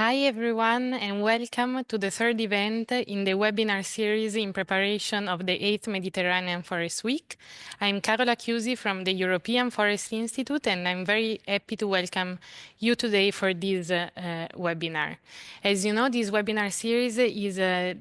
Hi everyone, and welcome to the third event in the webinar series in preparation of the 8th Mediterranean Forest Week. I'm Carola Chiusi from the European Forest Institute, and I'm very happy to welcome you today for this webinar. As you know, this webinar series is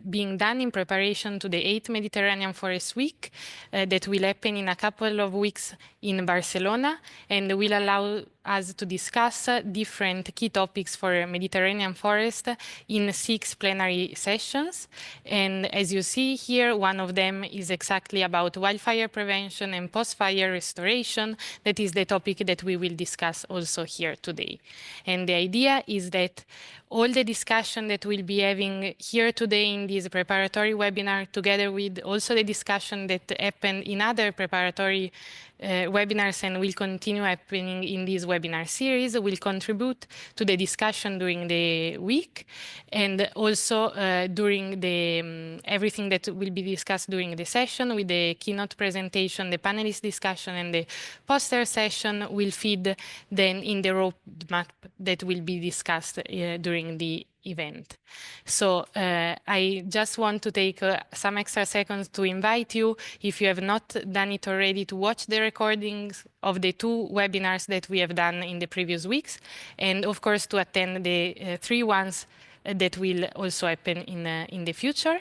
being done in preparation to the 8th Mediterranean Forest Week that will happen in a couple of weeks in Barcelona, and will allow us to discuss different key topics for Mediterranean forest in 6 plenary sessions. And as you see here, one of them is exactly about wildfire prevention and post-fire restoration. That is the topic that we will discuss also here today. And the idea is that all the discussion that we'll be having here today in this preparatory webinar, together with also the discussion that happened in other preparatory webinars and will continue happening in this webinar series, will contribute to the discussion during the week, and also during the everything that will be discussed during the session with the keynote presentation, the panelist discussion, and the poster session will feed then in the roadmap that will be discussed during the event. So I just want to take some extra seconds to invite you, if you have not done it already, to watch the recordings of the 2 webinars that we have done in the previous weeks, and of course to attend the 3 ones that will also happen in the future.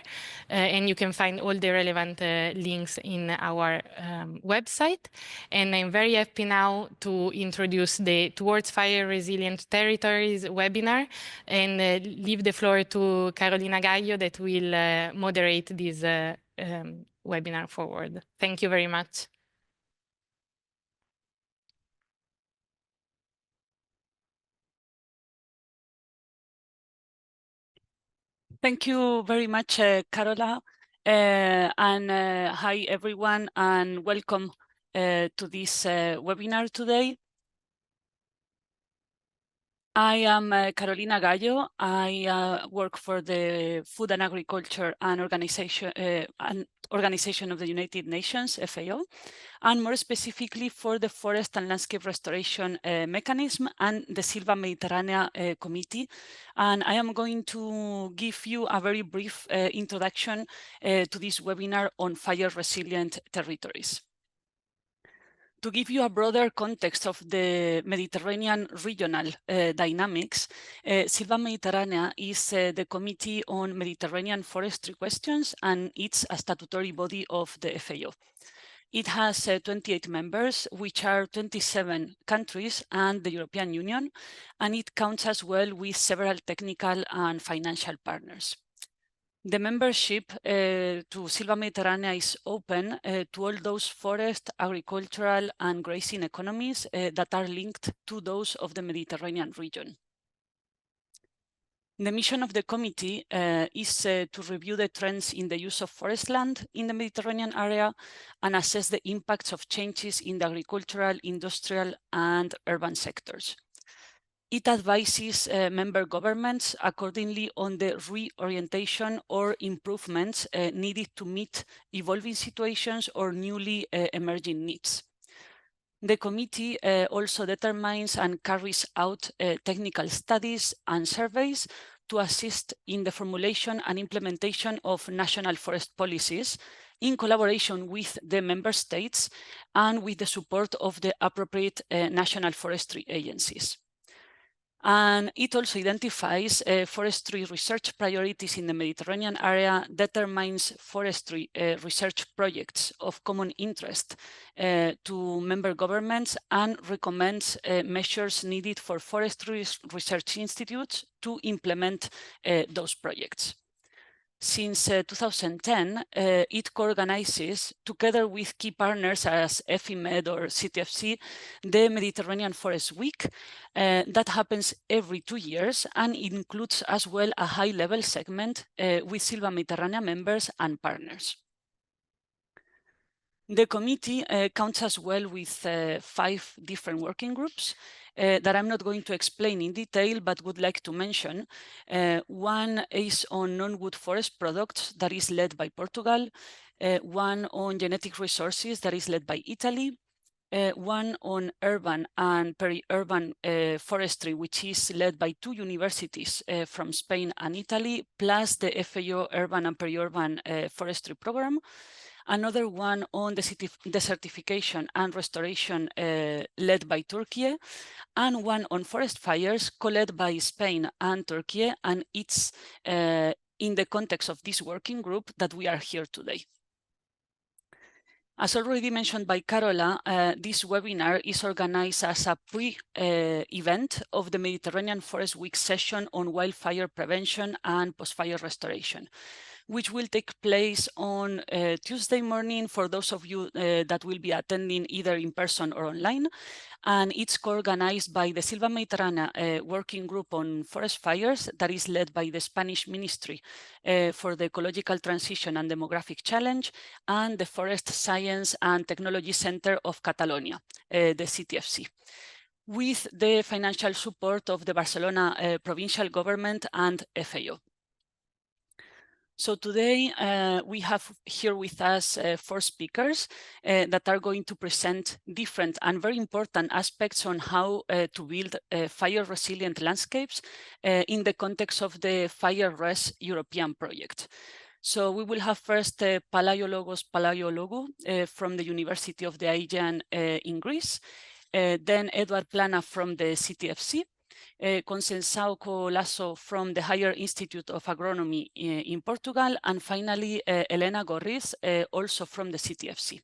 And you can find all the relevant links in our website. And I'm very happy now to introduce the Towards Fire Resilient Territories webinar and leave the floor to Carolina Gallo that will moderate this webinar forward. Thank you very much. Thank you very much, Carola. Hi, everyone, and welcome to this webinar today. I am Carolina Gallo. I work for the Food and Agriculture and Organization of the United Nations, FAO, and more specifically for the Forest and Landscape Restoration Mechanism and the Silva Mediterranea Committee. And I am going to give you a very brief introduction to this webinar on fire-resilient territories. To give you a broader context of the Mediterranean regional dynamics, Silva Mediterranea is the Committee on Mediterranean Forestry Questions, and it's a statutory body of the FAO. It has 28 members, which are 27 countries and the European Union, and it counts as well with several technical and financial partners. The membership to Silva Mediterranea is open to all those forest, agricultural, and grazing economies that are linked to those of the Mediterranean region. The mission of the committee is to review the trends in the use of forest land in the Mediterranean area and assess the impacts of changes in the agricultural, industrial, and urban sectors. It advises member governments accordingly on the reorientation or improvements needed to meet evolving situations or newly emerging needs. The committee also determines and carries out technical studies and surveys to assist in the formulation and implementation of national forest policies in collaboration with the member states and with the support of the appropriate national forestry agencies. And it also identifies forestry research priorities in the Mediterranean area, determines forestry research projects of common interest to member governments, and recommends measures needed for forestry research institutes to implement those projects. Since 2010, it co-organizes, together with key partners as FIMED or CTFC, the Mediterranean Forest Week that happens every 2 years and includes as well a high-level segment with Silva Mediterranea members and partners. The committee counts as well with 5 different working groups that I'm not going to explain in detail, but would like to mention. One is on non-wood forest products that is led by Portugal, one on genetic resources that is led by Italy, one on urban and peri-urban forestry, which is led by 2 universities from Spain and Italy, plus the FAO Urban and Peri-Urban Forestry Program. Another one on the certification and restoration led by Turkey, and one on forest fires co-led by Spain and Turkey, and it's in the context of this working group that we are here today. As already mentioned by Carola, this webinar is organized as a pre-event of the Mediterranean Forest Week session on wildfire prevention and post-fire restoration, which will take place on Tuesday morning for those of you that will be attending either in person or online. And it's co-organized by the Silva Mediterranea working group on forest fires that is led by the Spanish Ministry for the Ecological Transition and Demographic Challenge, and the Forest Science and Technology Center of Catalonia, the CTFC, with the financial support of the Barcelona provincial government and FAO. So today we have here with us 4 speakers that are going to present different and very important aspects on how to build fire-resilient landscapes in the context of the FIRE-RES European project. So we will have first Palaiologos Palaiologou from the University of the UAEGEAN in Greece, then Eduard Plana from the CTFC, Conceição Colaço from the Higher Institute of Agronomy in Portugal, and finally Elena Górriz, also from the CTFC.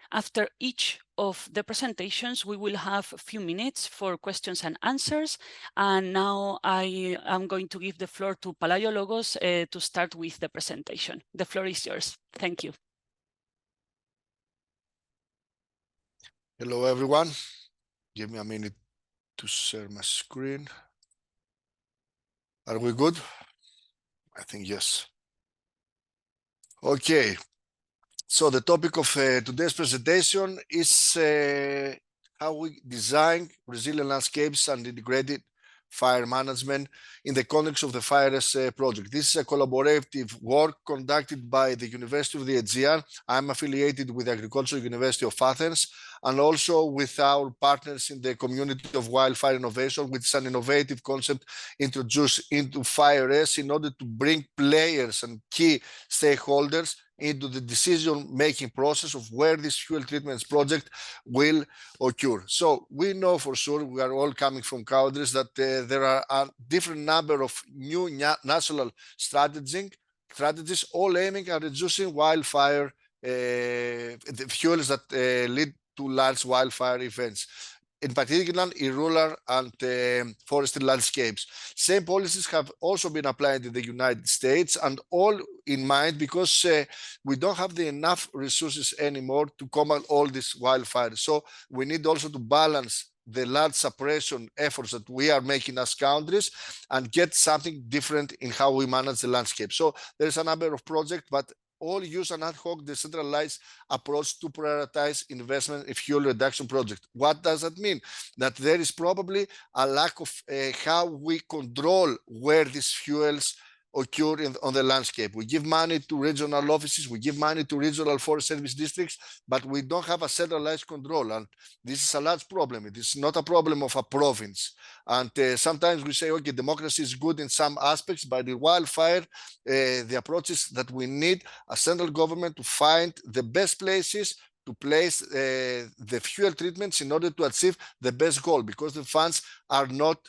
After each of the presentations, we will have a few minutes for questions and answers. And now I am going to give the floor to Palaiologos to start with the presentation. The floor is yours. Thank you. Hello, everyone. Give me a minute to share my screen. Are we good? I think yes. Okay. So the topic of today's presentation is how we design resilient landscapes and integrated fire management in the context of the FIRE-RES project. This is a collaborative work conducted by the University of the UAEGEAN. I'm affiliated with the Agricultural University of Athens, and also with our partners in the community of wildfire innovation, which is an innovative concept introduced into FIRE-RES in order to bring players and key stakeholders into the decision-making process of where this fuel treatments project will occur. So we know for sure, we are all coming from countries, that there are a different number of new national strategies, all aiming at reducing wildfire, the fuels that lead to large wildfire events, in particular in rural and forested landscapes. Same policies have also been applied in the United States, and all in mind because we don't have enough resources anymore to combat all these wildfires. So we need also to balance the large suppression efforts that we are making as countries and get something different in how we manage the landscape. So there's a number of projects, but all use an ad hoc decentralized approach to prioritize investment in fuel reduction projects. What does that mean? That there is probably a lack of how we control where these fuels occur on the landscape. We give money to regional offices, we give money to regional forest service districts, but we don't have a centralized control. And this is a large problem. It is not a problem of a province. And sometimes we say, okay, democracy is good in some aspects, but in wildfire, the approach is that we need a central government to find the best places to place the fuel treatments in order to achieve the best goal, because the funds are not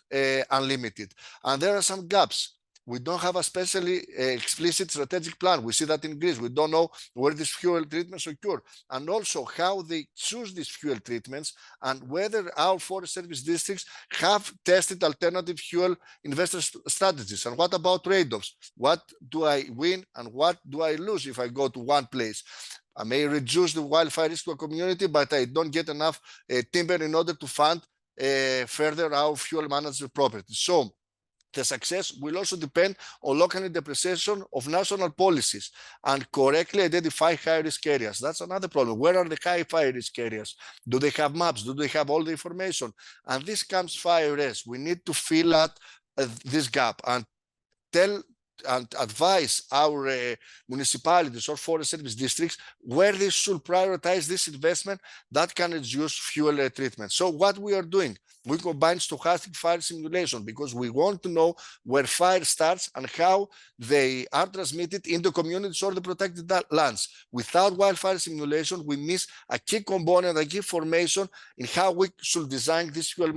unlimited. And there are some gaps. We don't have a specially explicit strategic plan. We see that in Greece. We don't know where these fuel treatments occur, and also how they choose these fuel treatments, and whether our forest service districts have tested alternative fuel investor strategies. And what about trade-offs? What do I win and what do I lose if I go to one place? I may reduce the wildfire risk to a community, but I don't get enough timber in order to fund further our fuel management properties. So the success will also depend on local interpretation of national policies and correctly identify high-risk areas. That's another problem. Where are the high fire-risk areas? Do they have maps? Do they have all the information? And this comes FIRE-RES. We need to fill out this gap and tell advise our municipalities or forest service districts where they should prioritize this investment that can reduce fuel treatment. So what we are doing, we combine stochastic fire simulation because we want to know where fire starts and how they are transmitted in the communities or the protected lands. Without wildfire simulation, we miss a key component, a key formation in how we should design this fuel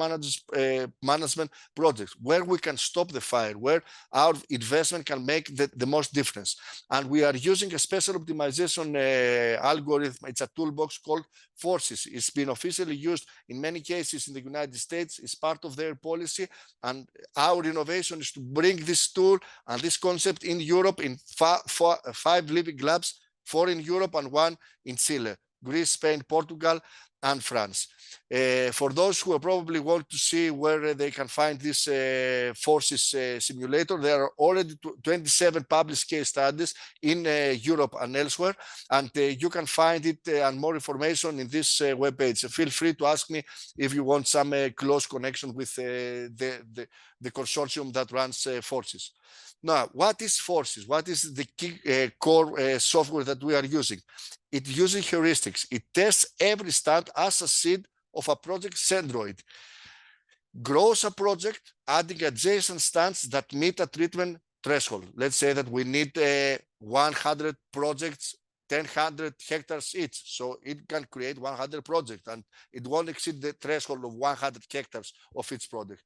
management projects, where we can stop the fire, where our investment can make the most difference. And we are using a special optimization algorithm. It's a toolbox called FIRE-RES. It's been officially used in many cases in the United States. It's part of their policy. And our innovation is to bring this tool and this concept in Europe in 5 living labs, 4 in Europe and 1 in Chile, Greece, Spain, Portugal, and France. For those who probably want to see where they can find this FIRE-RES simulator, there are already 27 published case studies in Europe and elsewhere, and you can find it and more information in this webpage. Feel free to ask me if you want some close connection with the consortium that runs FIRE-RES. Now, what is FIRE-RES? What is the key core software that we are using? It uses heuristics. It tests every stand as a seed of a project centroid, grows a project, adding adjacent stands that meet a treatment threshold. Let's say that we need 100 projects, 100 hectares each. So it can create 100 projects and it won't exceed the threshold of 100 hectares of each project.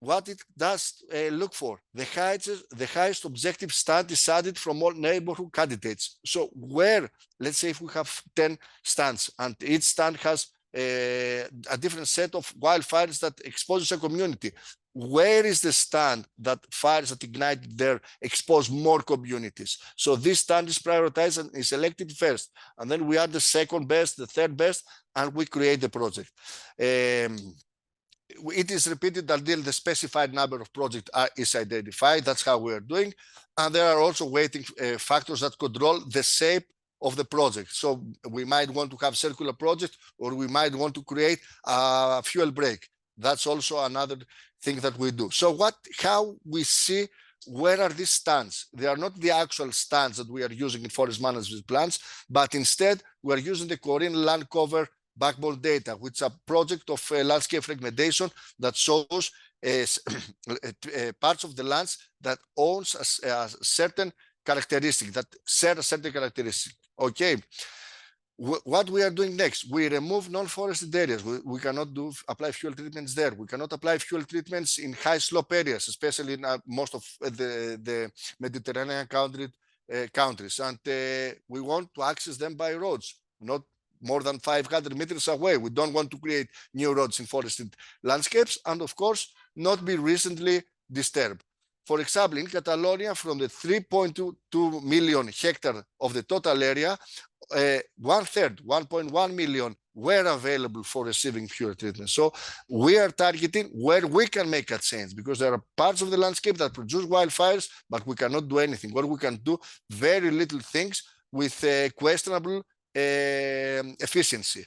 What it does look for, the highest objective stand is added from all neighborhood candidates. So where, let's say if we have 10 stands and each stand has a different set of wildfires that exposes a community, where is the stand that fires that ignite there expose more communities? So this stand is prioritized and is selected first. And then we add the second best, the third best, and we create the project. It is repeated until the specified number of projects is identified. That's how we are doing. And there are also weighting factors that control the shape of the project. So we might want to have circular project, or we might want to create a fuel break. That's also another thing that we do. So how we see where are these stands? They are not the actual stands that we are using in forest management plans, but instead we are using the Korean land cover backbone data, which is a project of landscape fragmentation that shows parts of the lands that owns a certain characteristic, that share a certain characteristic. Okay, what we are doing next, we remove non-forested areas. We cannot apply fuel treatments there. We cannot apply fuel treatments in high slope areas, especially in most of the Mediterranean countries. And we want to access them by roads, not more than 500 meters away. We don't want to create new roads in forested landscapes, and of course, not be recently disturbed. For example, in Catalonia, from the 3.2 million hectares of the total area, 1/3, 1.1 million were available for receiving fuel treatment. So we are targeting where we can make a change, because there are parts of the landscape that produce wildfires, but we cannot do anything, or we can do very little things with questionable efficiency.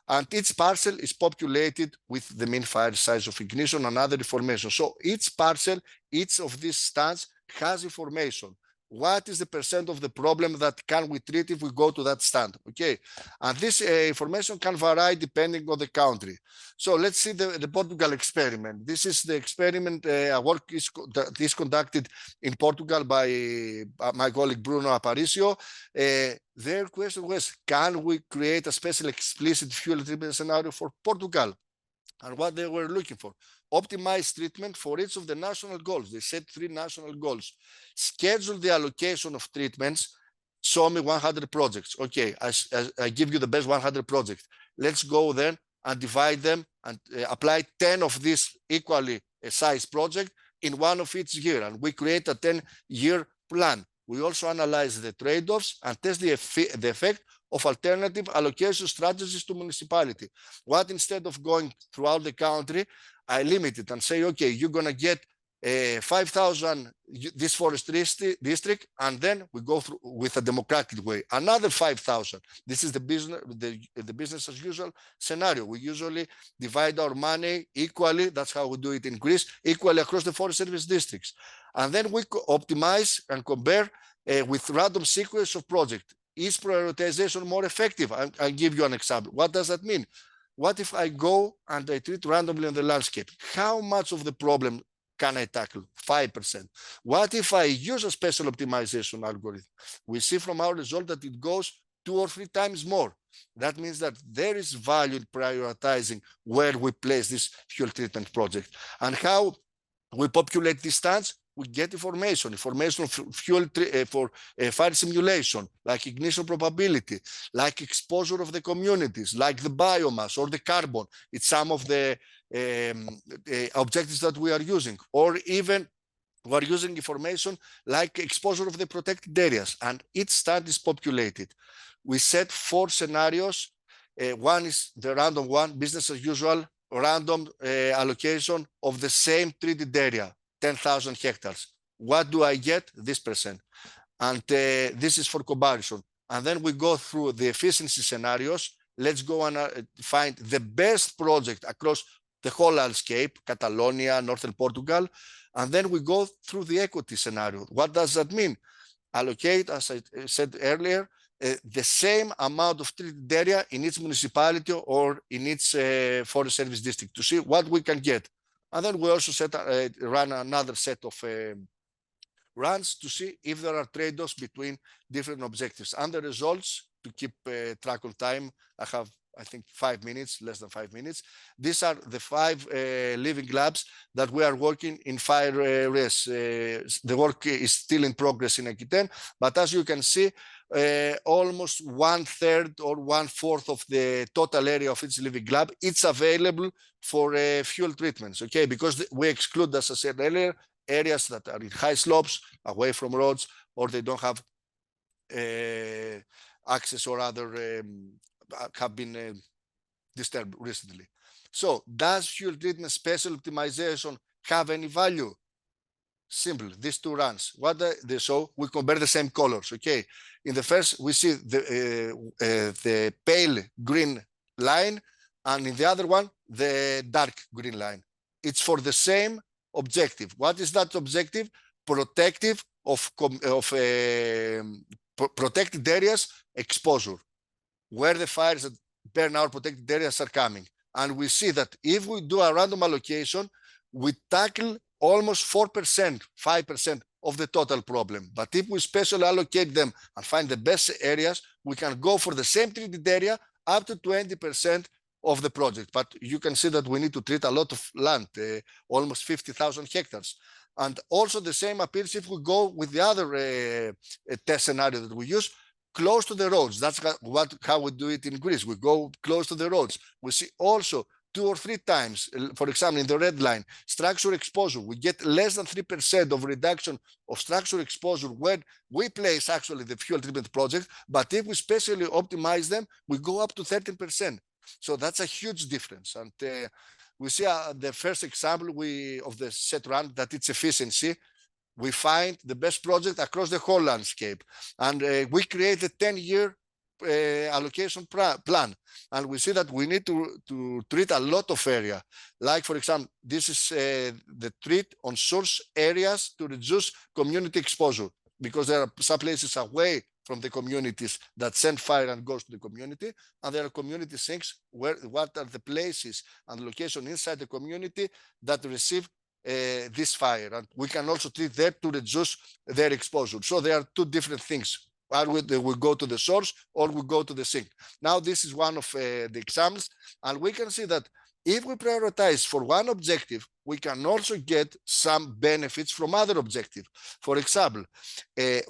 And each parcel is populated with the mean fire size of ignition and other information. So each parcel, each of these stands has information. What is the percent of the problem that can we treat if we go to that stand? Okay, and this information can vary depending on the country. So let's see the Portugal experiment. This is the experiment, work that is conducted in Portugal by my colleague Bruno Aparicio. Their question was, can we create a special explicit fuel treatment scenario for Portugal? And what they were looking for, optimized treatment for each of the national goals. They set 3 national goals. Schedule the allocation of treatments. Show me 100 projects. Okay, I give you the best 100 projects. Let's go then and divide them and apply 10 of these equally sized projects in one of each year. And we create a 10-year plan. We also analyze the trade-offs and test the effect of alternative allocation strategies to municipality. What, instead of going throughout the country, I limit it and say, okay, you're going to get 5,000 this forest district, and then we go through with a democratic way. Another 5,000. This is the business as usual scenario. We usually divide our money equally. That's how we do it in Greece, equally across the forest service districts. And then we optimize and compare with random sequence of project. Is prioritization more effective? I'll give you an example. What does that mean? What if I go and I treat randomly on the landscape? How much of the problem can I tackle? 5%. What if I use a special optimization algorithm? We see from our result that it goes 2 or 3 times more. That means that there is value in prioritizing where we place this fuel treatment project. And how we populate these stands, we get information for fuel for fire simulation, like ignition probability, like exposure of the communities, like the biomass or the carbon. It's some of the objectives that we are using, or even we are using information like exposure of the protected areas, and each stand is populated. We set 4 scenarios. One is the random one, business as usual, random allocation of the same treated area, 10,000 hectares. What do I get? This percent. And this is for comparison. And then we go through the efficiency scenarios. Let's go and find the best project across the whole landscape, Catalonia, Northern Portugal. And then we go through the equity scenario. What does that mean? Allocate, as I said earlier, the same amount of treated area in each municipality or in each forest service district to see what we can get. And then we also run another set of runs to see if there are trade-offs between different objectives. And the results, to keep track of time, I have, I think, 5 minutes, less than 5 minutes. These are the 5 living labs that we are working in FIRE-RES. The work is still in progress in H2020, but as you can see, almost 1/3 or 1/4 of the total area of each living lab, it's available for fuel treatments, okay? Because we exclude, as I said earlier, areas that are in high slopes, away from roads, or they don't have access or other have been disturbed recently. So does fuel treatment special optimization have any value? Simple, these 2 runs. What they show, we compare the same colors, okay? In the first, we see the pale green line, and in the other one, the dark green line. It's for the same objective. What is that objective? Protective of protected areas exposure, where the fires that burn our protected areas are coming. And we see that if we do a random allocation, we tackle almost 4%, 5% of the total problem. But if we specially allocate them and find the best areas, we can go for the same treated area up to 20% of the project. But you can see that we need to treat a lot of land, almost 50,000 hectares. And also the same appears if we go with the other test scenario that we use, close to the roads. That's how we do it in Greece. We go close to the roads. We see also 2 or 3 times, for example, in the red line, structure exposure. We get less than 3% of reduction of structure exposure when we place actually the fuel treatment project. But if we specially optimize them, we go up to 13%. So that's a huge difference. And we see the first example of the set run, that it's efficiency. We find the best project across the whole landscape. And we create a 10-year allocation plan. And we see that we need to treat a lot of area. Like, for example, this is the treat on source areas to reduce community exposure, because there are some places away from the communities that send fire and goes to the community. And there are community sinks what are the places and location inside the community that receive this fire. And we can also treat that to reduce their exposure. So there are 2 different things. Either we go to the source or we go to the sink. Now, this is one of the examples. And we can see that if we prioritize for one objective, we can also get some benefits from other objectives. For example,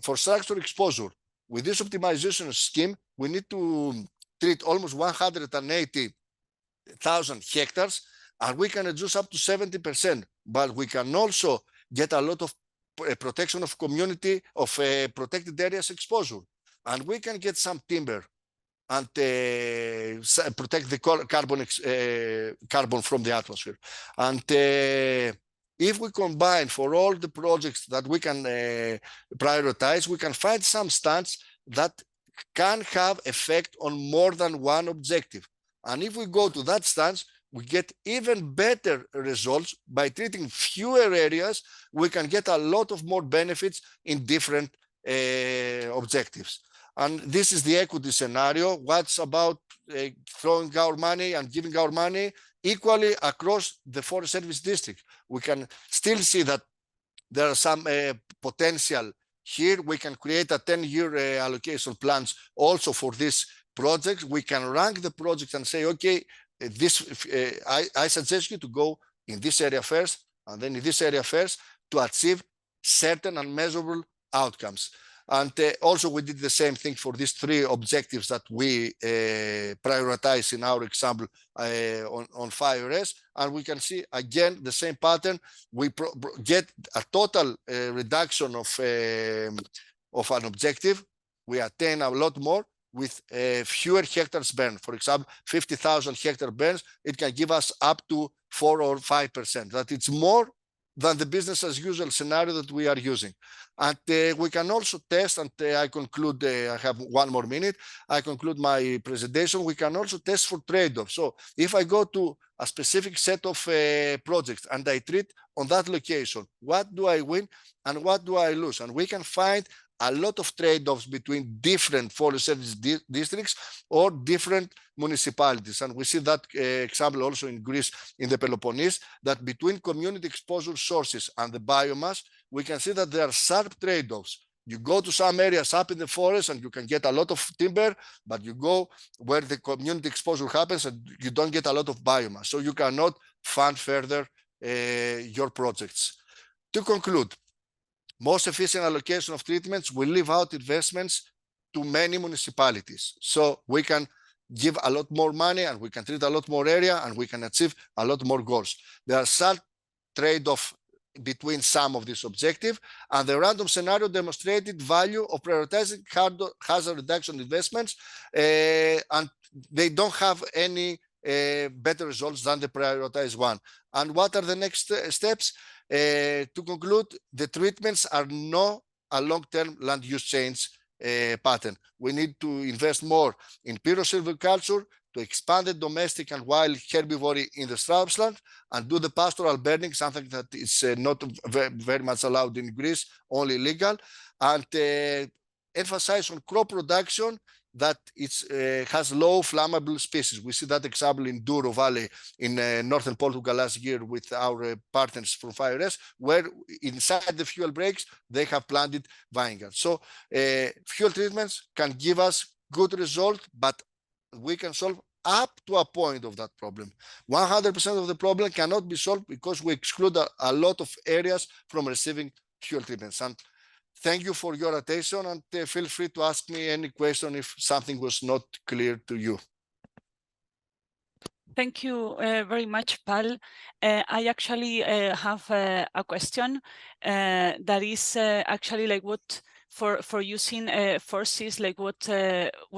for structure exposure, with this optimization scheme, we need to treat almost 180,000 hectares, and we can reduce up to 70%. But we can also get a lot of protection of community, of protected areas exposure. And we can get some timber and protect the carbon from the atmosphere. And if we combine for all the projects that we can prioritize, we can find some stands that can have effect on more than one objective. And if we go to that stance, we get even better results by treating fewer areas. We can get a lot of more benefits in different objectives. And this is the equity scenario. What's about throwing our money and giving our money equally across the Forest Service district? We can still see that there are some potential here. We can create a 10-year allocation plans also for this project. We can rank the project and say, okay, I suggest you to go in this area first, and then in this area first, to achieve certain and measurable outcomes. And also we did the same thing for these 3 objectives that we prioritize in our example on FIRE-RES, and we can see again the same pattern. We get a total reduction of an objective. We attain a lot more with fewer hectares burned. For example, 50,000 hectare burns, it can give us up to 4 or 5%. That it's more than the business as usual scenario that we are using. And we can also test, and I conclude, I have 1 more minute, I conclude my presentation. We can also test for trade-offs. So if I go to a specific set of projects and I treat on that location, what do I win and what do I lose? And we can find a lot of trade-offs between different Forest Service districts or different municipalities. And we see that example also in Greece, in the Peloponnese, that between community exposure sources and the biomass, we can see that there are sharp trade-offs. You go to some areas up in the forest and you can get a lot of timber, but you go where the community exposure happens and you don't get a lot of biomass. So you cannot fund further your projects. To conclude, most efficient allocation of treatments will leave out investments to many municipalities. So we can give a lot more money and we can treat a lot more area and we can achieve a lot more goals. There are some trade-off between some of these objectives, and the random scenario demonstrated value of prioritizing hazard reduction investments, and they don't have any better results than the prioritized one. And what are the next steps? To conclude, the treatments are not a long-term land use change pattern. We need to invest more in silviculture to expand the domestic and wild herbivory in the shrubland and do the pastoral burning, something that is not very much allowed in Greece, only legal, and emphasize on crop production that has low flammable species. We see that example in Douro Valley in northern Portugal last year with our partners from FIRE-RES, where inside the fuel breaks, they have planted vineyards. So fuel treatments can give us good results, but we can solve up to a point of that problem. 100% of the problem cannot be solved because we exclude a lot of areas from receiving fuel treatments. And thank you for your attention, and feel free to ask me any question if something was not clear to you. Thank you very much, Pal. I actually have a question that is actually like what for using forces, like what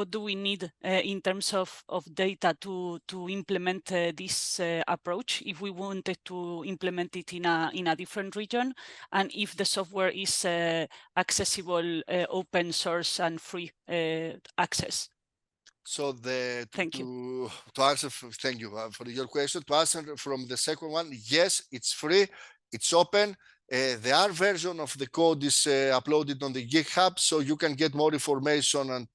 do we need in terms of data to implement this approach if we wanted to implement it in a different region, and if the software is accessible, open source and free access? So thank you. To answer, thank you for your question. To answer from the second one, yes, it's free, it's open. The R version of the code is uploaded on the GitHub, so you can get more information and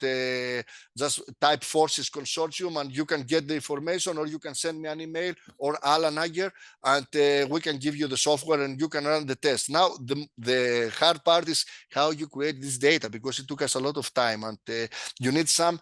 just type Forces Consortium and you can get the information, or you can send me an email or Alan Ager, and we can give you the software and you can run the test. Now, the hard part is how you create this data, because it took us a lot of time, and you need some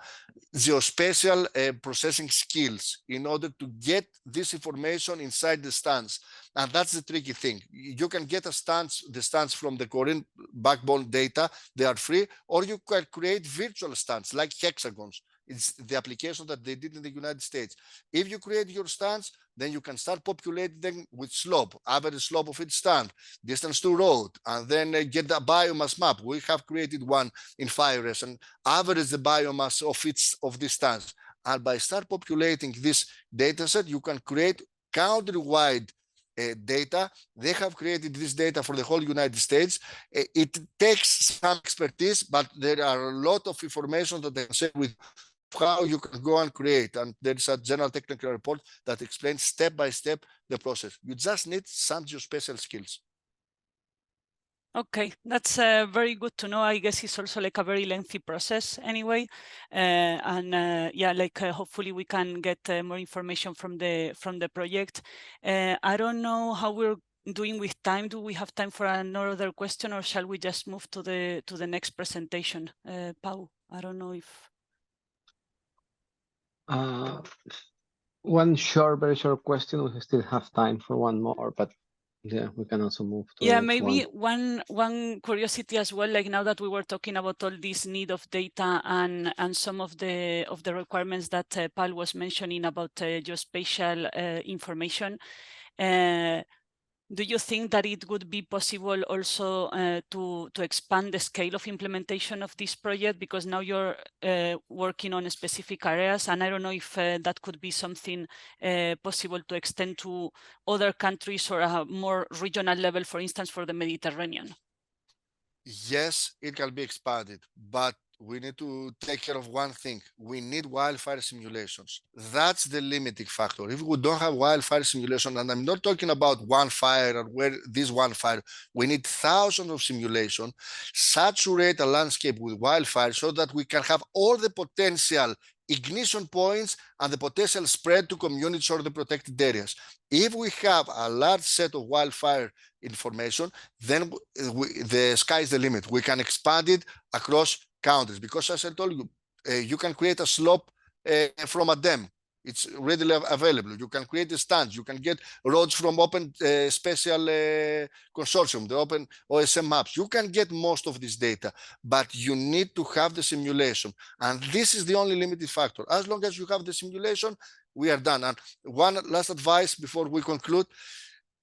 geospatial processing skills in order to get this information inside the stands. And that's the tricky thing. You can get the stands from the Korean backbone data, they are free, or you can create virtual stands like hexagons. It's the application that they did in the United States. If you create your stands, then you can start populating them with slope, average slope of each stand, distance to road, and then get the biomass map. We have created one in FIRE-RES and average the biomass of each of these stands. And by start populating this data set, you can create country-wide data. They have created this data for the whole United States. It takes some expertise, but there are a lot of information that they can share with how you can go and create. And there is a general technical report that explains step by step the process. You just need some geospatial skills. Okay, that's very good to know. I guess it's also like a very lengthy process anyway. Yeah, like hopefully we can get more information from the project. I don't know how we're doing with time. Do we have time for another question, or shall we just move to the next presentation? Pau, I don't know if... One very short question. We still have time for one more, but yeah, we can also move to yeah, the next maybe one. one curiosity as well, like now that we were talking about all this need of data and some of the requirements that Pal was mentioning about geospatial information, do you think that it would be possible also to expand the scale of implementation of this project? Because now you're working on specific areas, and I don't know if that could be something possible to extend to other countries or a more regional level, for instance, for the Mediterranean. Yes, it can be expanded, but we need to take care of one thing. We need wildfire simulations. That's the limiting factor. If we don't have wildfire simulation, and I'm not talking about one fire or where this one fire, we need thousands of simulations, saturate a landscape with wildfire so that we can have all the potential ignition points and the potential spread to communities or the protected areas. If we have a large set of wildfire information, then the sky is the limit. We can expand it across countries, because as I told you, you can create a slope from a dam. It's readily available. You can create the stands. You can get roads from open special consortium, the open OSM maps. You can get most of this data, but you need to have the simulation. And this is the only limiting factor. As long as you have the simulation, we are done. And one last advice before we conclude.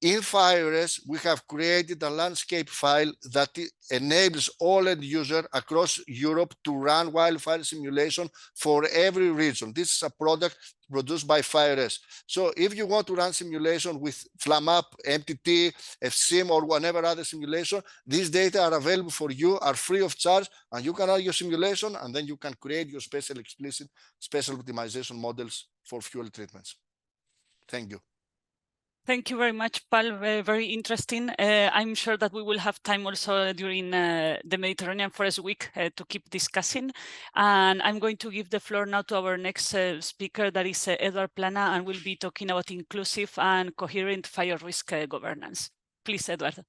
In FIRE-RES, we have created a landscape file that enables all end users across Europe to run wildfire simulation for every region. This is a product produced by FIRE-RES. So if you want to run simulation with FlamUp, MTT, FSIM, or whatever other simulation, these data are available for you, are free of charge, and you can run your simulation, and then you can create your special explicit special optimization models for fuel treatments. Thank you. Thank you very much, Pal. Very interesting. I'm sure that we will have time also during the Mediterranean Forest Week to keep discussing. And I'm going to give the floor now to our next speaker, that is Eduard Plana, and we'll be talking about inclusive and coherent fire risk governance. Please, Eduard.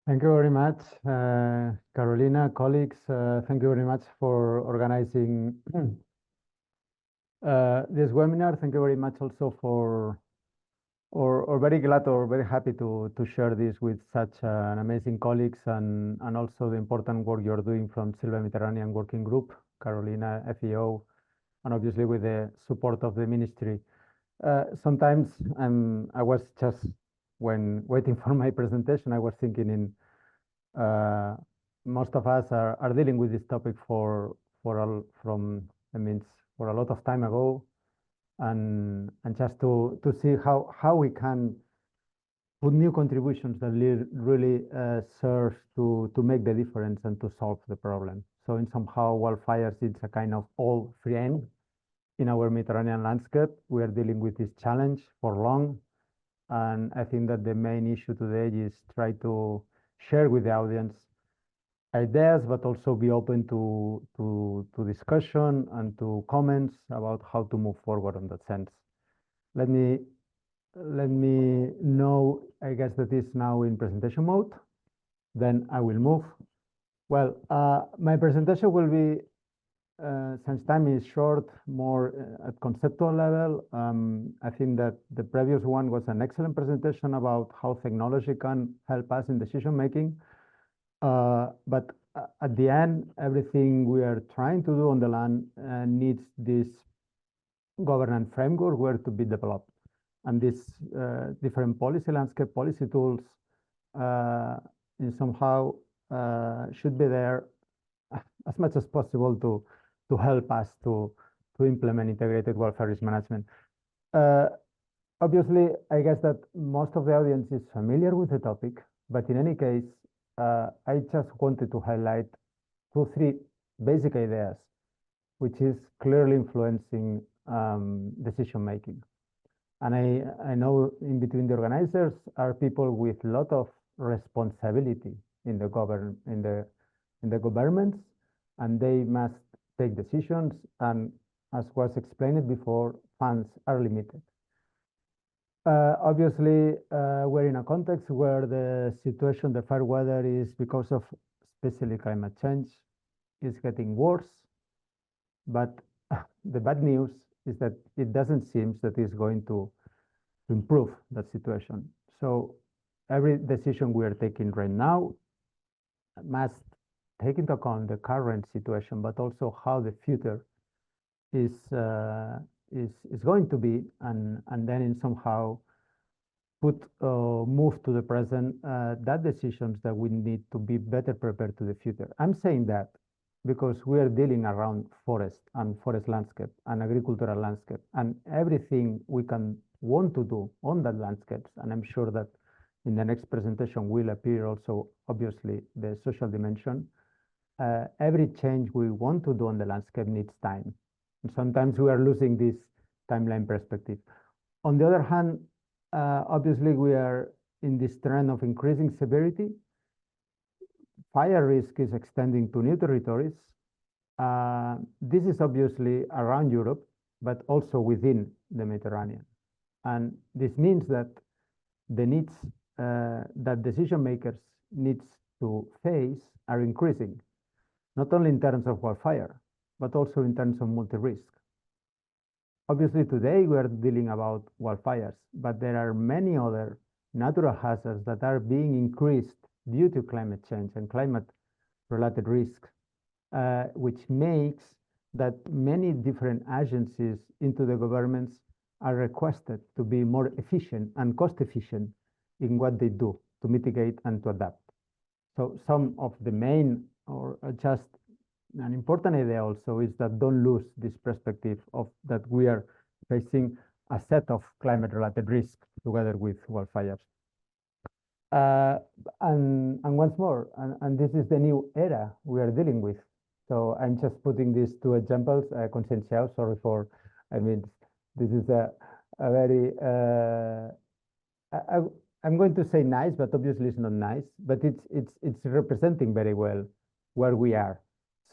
Thank you very much, Carolina, colleagues. Thank you very much for organizing this webinar. Thank you very much also for or very glad or very happy to share this with such an amazing colleagues, and also the important work you're doing from Silva Mediterranea Working Group, Carolina, FEO, and obviously with the support of the ministry. Sometimes I was just, when waiting for my presentation, I was thinking most of us are dealing with this topic for a lot of time ago. And just to see how we can put new contributions that really serve to make the difference and to solve the problem. So in somehow wildfires, it's a kind of old friend in our Mediterranean landscape. We are dealing with this challenge for long, and I think that the main issue today is try to share with the audience ideas, but also be open to discussion and to comments about how to move forward in that sense. Let me know, I guess that is now in presentation mode. Then I will move. Well, my presentation will be, since time is short, more at conceptual level. I think that the previous one was an excellent presentation about how technology can help us in decision making. But at the end, everything we are trying to do on the land needs this governance framework where to be developed. And these different policy landscape, policy tools, in somehow should be there as much as possible to help us to implement integrated wildfire risk management. Obviously, I guess that most of the audience is familiar with the topic, but in any case, I just wanted to highlight 2 or 3 basic ideas which is clearly influencing decision making. And I know in between the organizers are people with a lot of responsibility in the governments, and they must take decisions. And as was explained before, funds are limited. Obviously, we're in a context where the situation, the fire weather is, because of especially climate change, is getting worse. But the bad news is that it doesn't seem that it's going to improve that situation. So every decision we are taking right now must take into account the current situation, but also how the future is going to be, and then in somehow move to the present that decisions that we need to be better prepared to the future. I'm saying that because we are dealing around forest and forest landscape and agricultural landscape and everything we can want to do on that landscapes. And I'm sure that in the next presentation will appear also, obviously, the social dimension. Every change we want to do on the landscape needs time. And sometimes we are losing this timeline perspective. On the other hand, obviously, we are in this trend of increasing severity. Fire risk is extending to new territories. This is obviously around Europe, but also within the Mediterranean. And this means that the needs that decision makers needs to face are increasing, not only in terms of wildfire, but also in terms of multi-risk. Obviously, today we are dealing about wildfires, but there are many other natural hazards that are being increased due to climate change and climate-related risks, which makes that many different agencies into the governments are requested to be more efficient and cost-efficient in what they do to mitigate and to adapt. So some of the main, or just an important idea also, is that don't lose this perspective of that we are facing a set of climate-related risks together with wildfires. And once more, and this is the new era we are dealing with. So I'm just putting these two examples. Conceição, sorry for, I mean, this is a very, I'm going to say nice, but obviously it's not nice, but it's representing very well where we are.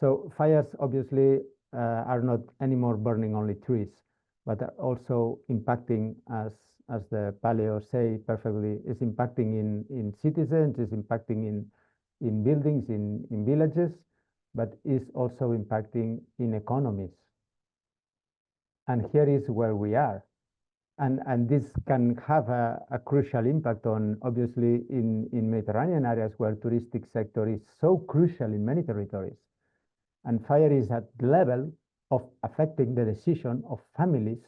So fires obviously are not anymore burning only trees, but are also impacting, as the Paleo say perfectly, is impacting in citizens, is impacting in buildings, in villages, but is also impacting in economies. And here is where we are. And this can have a crucial impact on, obviously, in Mediterranean areas where touristic sector is so crucial in many territories. And fire is at the level of affecting the decision of families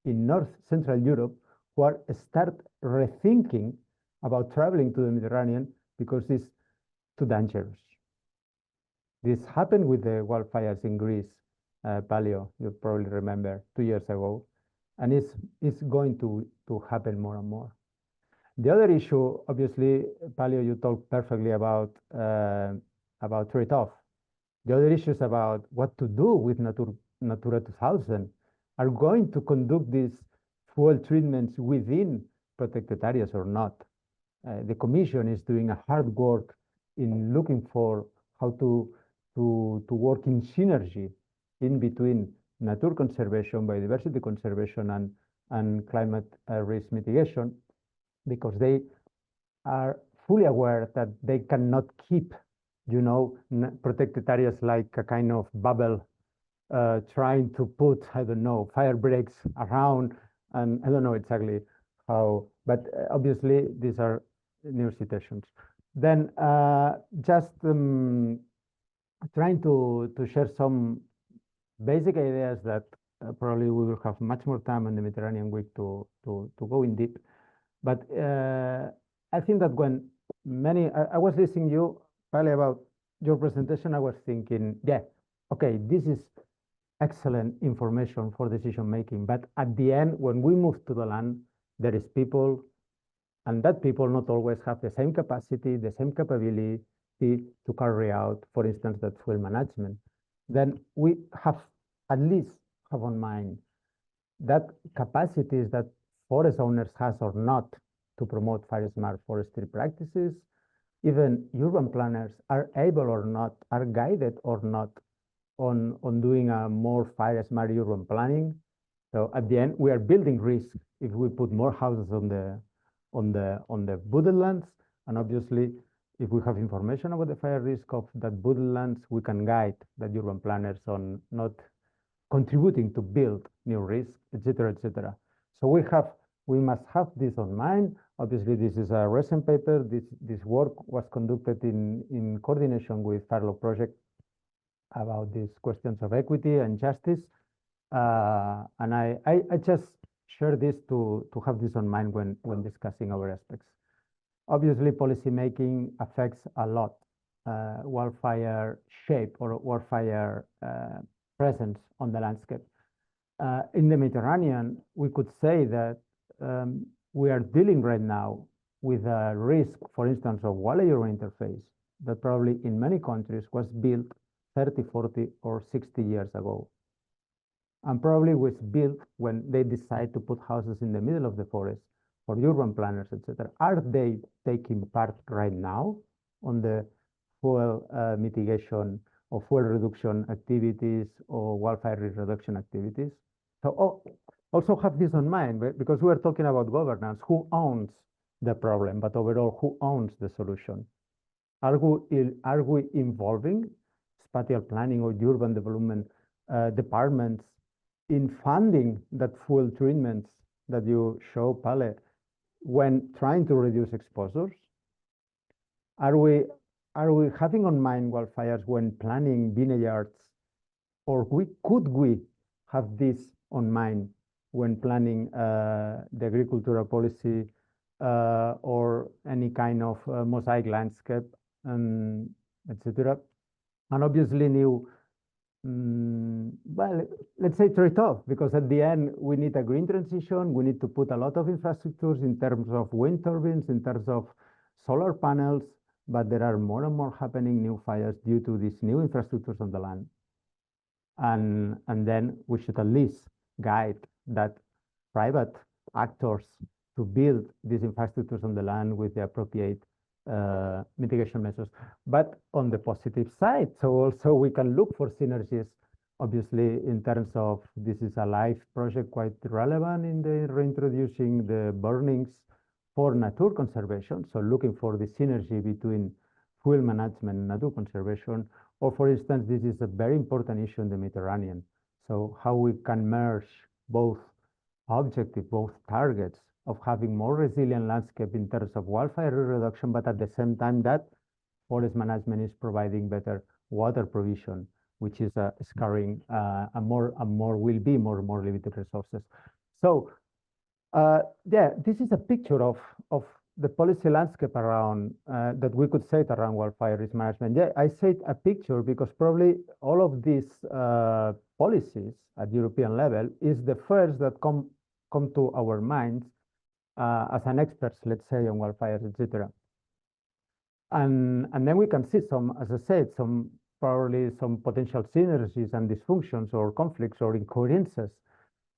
in North Central Europe who are start rethinking about traveling to the Mediterranean because it's too dangerous. This happened with the wildfires in Greece, Paleo, you probably remember, 2 years ago, and it's going to happen more and more. The other issue, obviously, Paleo, you talked perfectly about trade-off. The other issues about what to do with Natura 2000 are going to conduct these fuel treatments within protected areas or not. The Commission is doing a hard work in looking for how to work in synergy in between nature conservation, biodiversity conservation, and climate risk mitigation, because they are fully aware that they cannot keep, you know, protected areas like a kind of bubble, trying to put, I don't know, fire breaks around, and I don't know exactly how, but obviously these are new situations. Then just trying to share some basic ideas that probably we will have much more time on the Mediterranean Week to go in deep. But I think that when I was listening to you, probably about your presentation, I was thinking, yeah, okay, this is excellent information for decision making. But at the end, when we move to the land, there is people, and that people not always have the same capacity, the same capability to carry out, for instance, that fuel management. Then we have at least have on mind that capacities that forest owners has or not to promote fire-smart forestry practices, even urban planners are able or not, are guided or not on doing a more fire-smart urban planning. So at the end, we are building risk if we put more houses on the woodlands, and obviously, if we have information about the fire risk of that woodlands, we can guide the urban planners on not contributing to build new risks, etc., etc. So we must have this on mind. Obviously, this is a recent paper. This work was conducted in coordination with FIRE-RES project about these questions of equity and justice. And I just share this to have this on mind when discussing our aspects. Obviously, policymaking affects a lot wildfire shape or wildfire presence on the landscape. In the Mediterranean, we could say that we are dealing right now with a risk, for instance, of wildfire interface that probably in many countries was built 30, 40, or 60 years ago. And probably was built when they decide to put houses in the middle of the forest for urban planners, etc. Are they taking part right now on the fuel mitigation or fuel reduction activities or wildfire risk reduction activities? So also have this in mind, because we are talking about governance, who owns the problem, but overall, who owns the solution? Are we involving spatial planning or urban development departments in funding that fuel treatments that you show, Pale, when trying to reduce exposures? Are we having on mind wildfires when planning vineyards, or could we have this on mind when planning the agricultural policy or any kind of mosaic landscape, etc.? And obviously new, well, let's say trade-off, because at the end, we need a green transition. We need to put a lot of infrastructures in terms of wind turbines, in terms of solar panels, but there are more and more happening new fires due to these new infrastructures on the land. And then we should at least guide that private actors to build these infrastructures on the land with the appropriate mitigation measures. But on the positive side, so also we can look for synergies, obviously, in terms of this is a live project quite relevant in the reintroducing the burnings for nature conservation. So looking for the synergy between fuel management and nature conservation, or for instance, this is a very important issue in the Mediterranean. So how we can merge both objectives, both targets of having more resilient landscape in terms of wildfire reduction, but at the same time that forest management is providing better water provision, which is scarring more limited resources. So yeah, this is a picture of the policy landscape around that we could say around wildfire risk management. Yeah, I say a picture because probably all of these policies at European level is the first that come to our minds as an expert, let's say, on wildfires, etc. And then we can see some, as I said, probably some potential synergies and dysfunctions or conflicts or incoherences.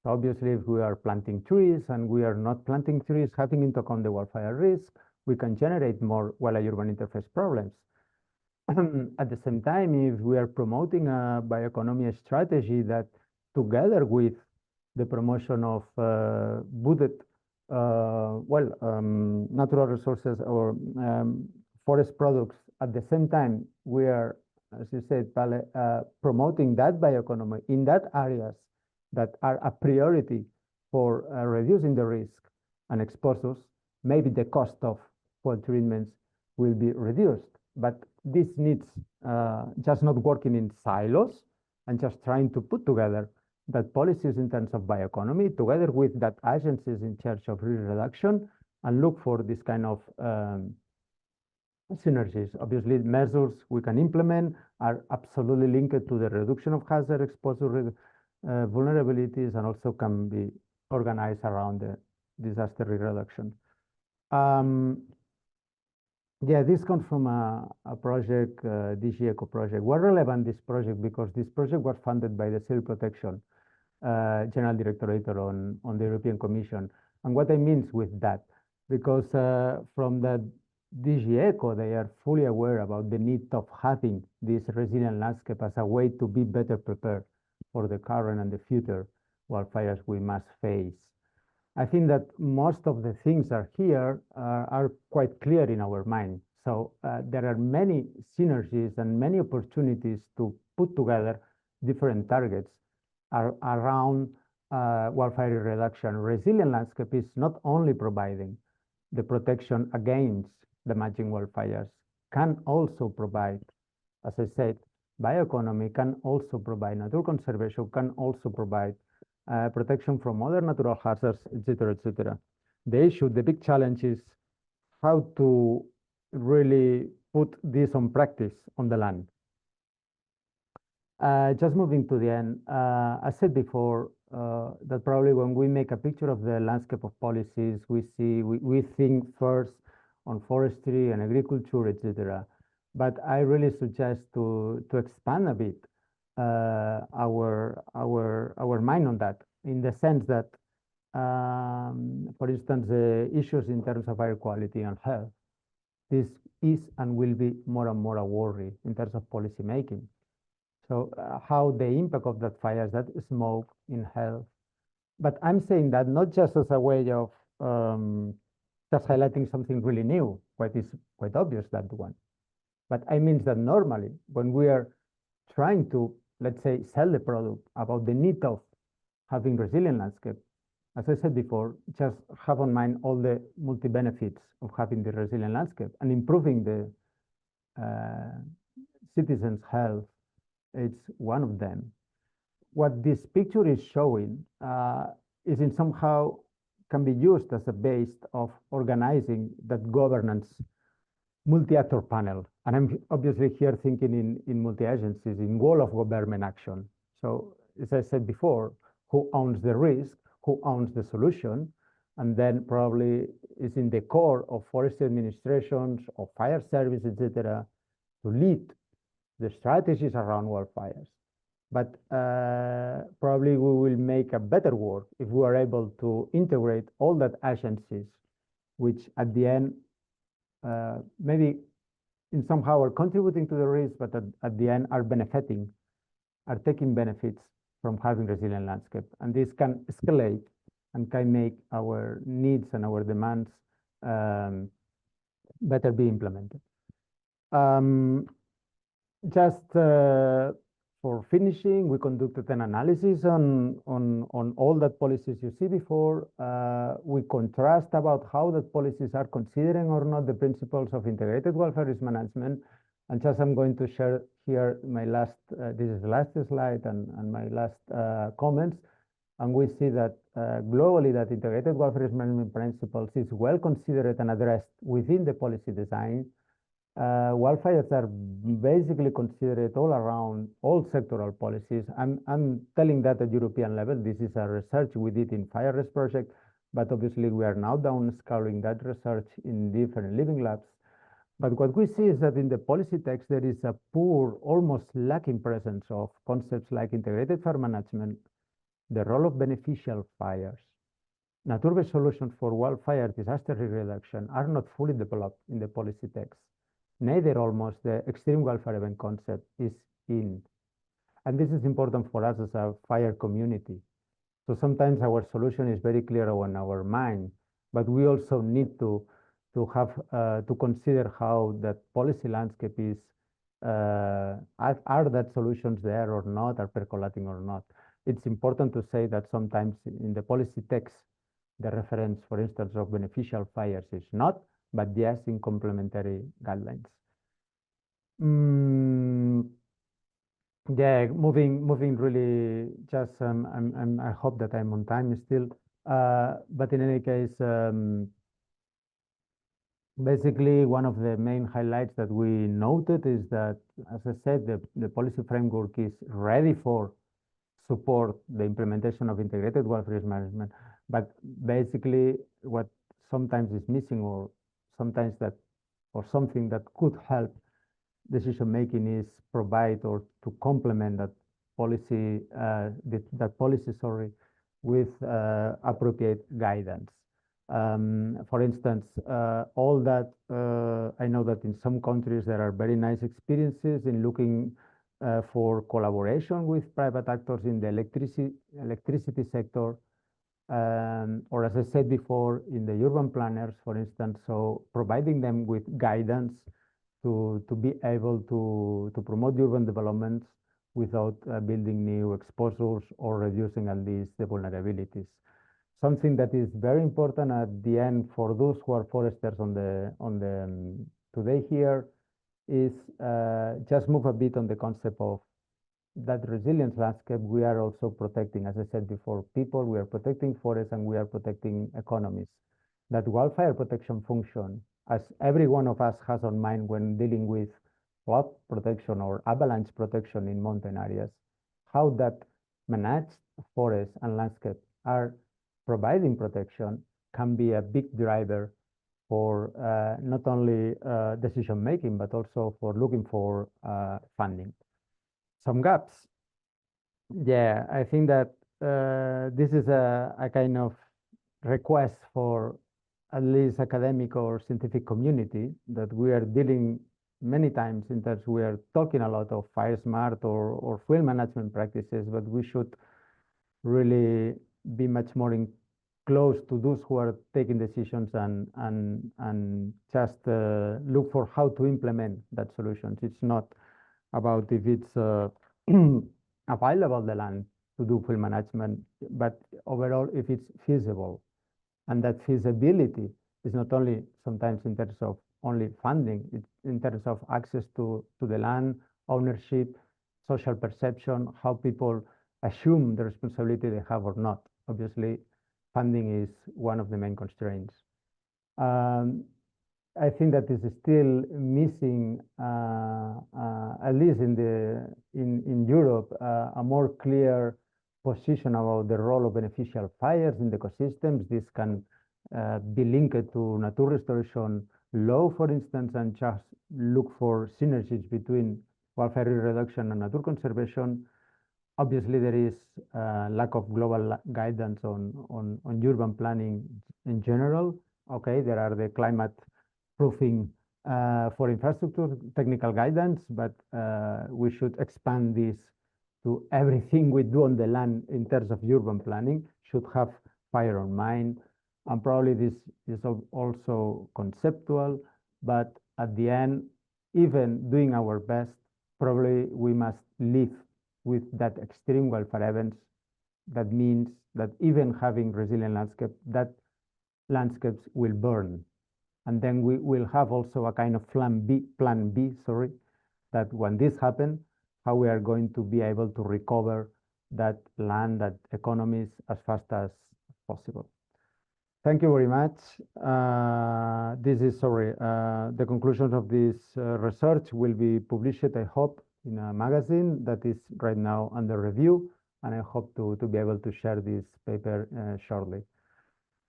So obviously, if we are planting trees and we are not planting trees, having into account the wildfire risk, we can generate more wildland-urban interface problems. At the same time, if we are promoting a bioeconomy strategy that, together with the promotion of wooded natural resources or forest products, at the same time, we are, as you said, promoting that bioeconomy in that areas that are a priority for reducing the risk and exposures, maybe the cost of fuel treatments will be reduced. But this needs just not working in silos and just trying to put together that policies in terms of bioeconomy, together with that agencies in charge of risk reduction, and look for this kind of synergies. Obviously, measures we can implement are absolutely linked to the reduction of hazard exposure vulnerabilities, and also can be organized around the disaster risk reduction. Yeah, this comes from a project, DG Eco project. Why relevant this project? Because this project was funded by the Civil Protection General Directorate on the European Commission. And what I mean with that, because from the DG Eco, they are fully aware about the need of having this resilient landscape as a way to be better prepared for the current and the future wildfires we must face. I think that most of the things are here are quite clear in our mind. So there are many synergies and many opportunities to put together different targets around wildfire reduction. Resilient landscape is not only providing the protection against damaging wildfires, can also provide, as I said, bioeconomy, can also provide natural conservation, can also provide protection from other natural hazards, etc., etc. The big challenge is how to really put this on practice on the land. Just moving to the end, I said before that probably when we make a picture of the landscape of policies, we think first on forestry and agriculture, etc. But I really suggest to expand a bit our mind on that, in the sense that, for instance, the issues in terms of air quality and health, this is and will be more and more a worry in terms of policy making. So how the impact of that fires, that smoke in health. But I'm saying that not just as a way of just highlighting something really new, quite obvious, that one. But I mean that normally when we are trying to, let's say, sell the product about the need of having resilient landscape, as I said before, just have on mind all the multi-benefits of having the resilient landscape and improving the citizens' health. It's one of them. What this picture is showing is in somehow can be used as a base of organizing that governance multi-actor panel. And I'm obviously here thinking in multi-agencies, in wall of government action. So as I said before, who owns the risk, who owns the solution, and then probably is in the core of forestry administrations, of fire service, etc., to lead the strategies around wildfires. But probably we will make a better work if we are able to integrate all that agencies, which at the end, maybe in somehow are contributing to the risk, but at the end are taking benefits from having resilient landscape. And this can escalate and can make our needs and our demands better be implemented. Just for finishing, we conducted an analysis on all that policies you see before. We contrast about how that policies are considering or not the principles of integrated wildfire risk management. And just I'm going to share here my last, this is the last slide and my last comments. And we see that globally that integrated wildfire risk management principles is well considered and addressed within the policy design. Wildfires are basically considered all around all sectoral policies. I'm telling that at European level. This is a research we did in FIRE-RES project, but obviously we are now downscaling that research in different living labs. But what we see is that in the policy text, there is a poor, almost lacking presence of concepts like integrated fire management, the role of beneficial fires, nature-based solutions for wildfire disaster reduction are not fully developed in the policy text. Neither almost the extreme wildfire event concept is in. And this is important for us as a fire community. So sometimes our solution is very clear on our mind, but we also need to have to consider how that policy landscape is, are that solutions there or not, are percolating or not. It's important to say that sometimes in the policy text, the reference, for instance, of beneficial fires is not, but yes, in complementary guidelines. Yeah, moving really just, I hope that I'm on time still, but in any case, basically one of the main highlights that we noted is that, as I said, the policy framework is ready for support the implementation of integrated wildfire risk management, but basically what sometimes is missing or sometimes that or something that could help decision making is provide or to complement that policy, with appropriate guidance. For instance, all that I know that in some countries there are very nice experiences in looking for collaboration with private actors in the electricity sector, or as I said before, in the urban planners, for instance, so providing them with guidance to be able to promote urban developments without building new exposures or reducing at least the vulnerabilities. Something that is very important at the end for those who are foresters on the today here is just move a bit on the concept of that resilience landscape. We are also protecting, as I said before, people, we are protecting forests, and we are protecting economies. That wildfire protection function, as every one of us has on mind when dealing with flood protection or avalanche protection in mountain areas, how that managed forests and landscape are providing protection can be a big driver for not only decision making, but also for looking for funding. Some gaps. Yeah, I think that this is a kind of request for at least academic or scientific community that we are dealing many times in terms we are talking a lot of fire smart or fuel management practices, but we should really be much more close to those who are taking decisions and just look for how to implement that solutions. It's not about if it's available the land to do fuel management, but overall if it's feasible. And that feasibility is not only sometimes in terms of only funding, it's in terms of access to the land, ownership, social perception, how people assume the responsibility they have or not. Obviously, funding is one of the main constraints. I think that is still missing, at least in Europe, a more clear position about the role of beneficial fires in the ecosystems. This can be linked to nature restoration law, for instance, and just look for synergies between wildfire reduction and nature conservation. Obviously, there is lack of global guidance on urban planning in general. Okay, there are the climate proofing for infrastructure, technical guidance, but we should expand this to everything we do on the land in terms of urban planning, should have fire on mind. And probably this is also conceptual, but at the end, even doing our best, probably we must live with that extreme wildfire events. That means that even having resilient landscape, that landscapes will burn. And then we will have also a kind of plan B, that when this happens, how we are going to be able to recover that land, that economies as fast as possible. Thank you very much. This is, the conclusions of this research will be published, I hope, in a magazine that is right now under review, and I hope to be able to share this paper shortly.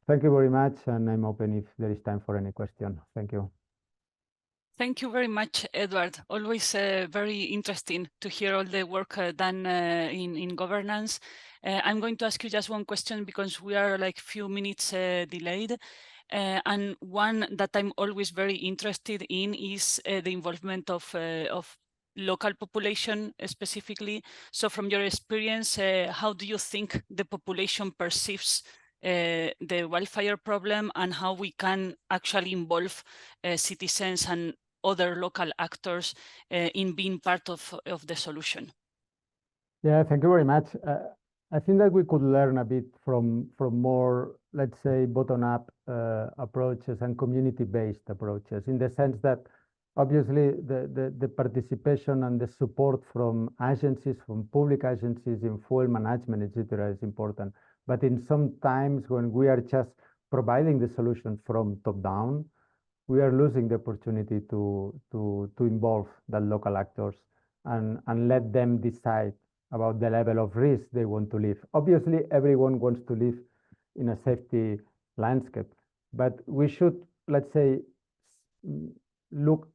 Thank you very much, and I'm open if there is time for any question. Thank you. Thank you very much, Eduard. Always very interesting to hear all the work done in governance. I'm going to ask you just one question because we are like few minutes delayed. And one that I'm always very interested in is the involvement of local population specifically. So from your experience, how do you think the population perceives the wildfire problem, and how we can actually involve citizens and other local actors in being part of the solution? Yeah, thank you very much. I think that we could learn a bit from more, let's say, bottom-up approaches and community-based approaches, in the sense that obviously the participation and the support from agencies, from public agencies in fuel management, etc., is important. But in some times when we are just providing the solution from top down, we are losing the opportunity to involve the local actors and let them decide about the level of risk they want to live. Obviously, everyone wants to live in a safety landscape, but we should, let's say, look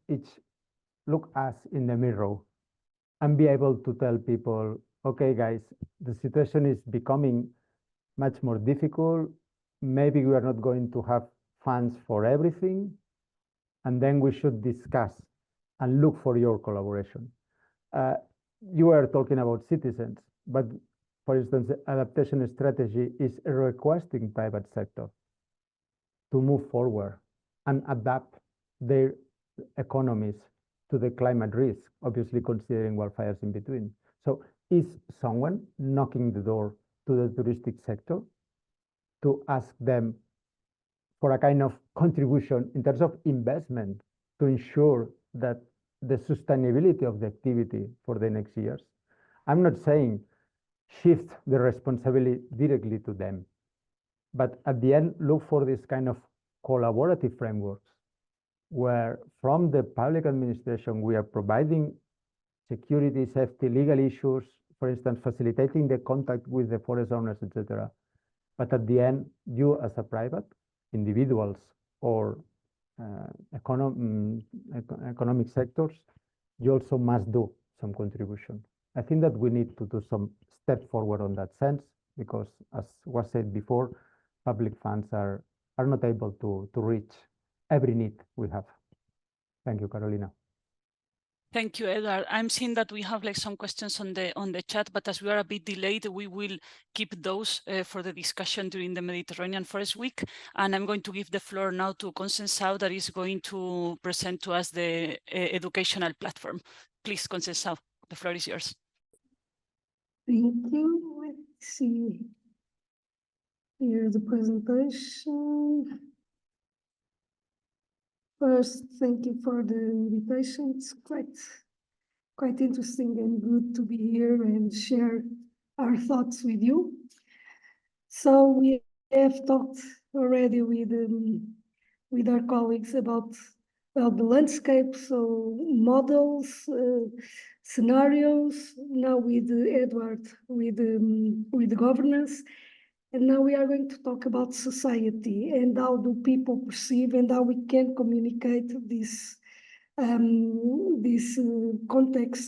us in the mirror and be able to tell people, okay, guys, the situation is becoming much more difficult. Maybe we are not going to have funds for everything. And then we should discuss and look for your collaboration. You are talking about citizens, but for instance, the adaptation strategy is requesting private sector to move forward and adapt their economies to the climate risk, obviously considering wildfires in between. So is someone knocking the door to the touristic sector to ask them for a kind of contribution in terms of investment to ensure that the sustainability of the activity for the next years? I'm not saying shift the responsibility directly to them, but at the end, look for this kind of collaborative frameworks where from the public administration, we are providing security, safety, legal issues, for instance, facilitating the contact with the forest owners, etc. But at the end, you as a private, individuals or economic sectors, you also must do some contribution. I think that we need to do some step forward on that sense, because as was said before, public funds are not able to reach every need we have. Thank you, Carolina. Thank you, Eduard. I'm seeing that we have some questions on the chat, but as we are a bit delayed, we will keep those for the discussion during the Mediterranean Forest Week. And I'm going to give the floor now to Conceição, that is going to present to us the educational platform. Please, Conceição, the floor is yours. Thank you. Let's see. Here's the presentation. First, thank you for the invitation. It's quite interesting and good to be here and share our thoughts with you. So we have talked already with our colleagues about the landscape, so models, scenarios. Now with Eduard, with governance. And now we are going to talk about society and how do people perceive and how we can communicate this context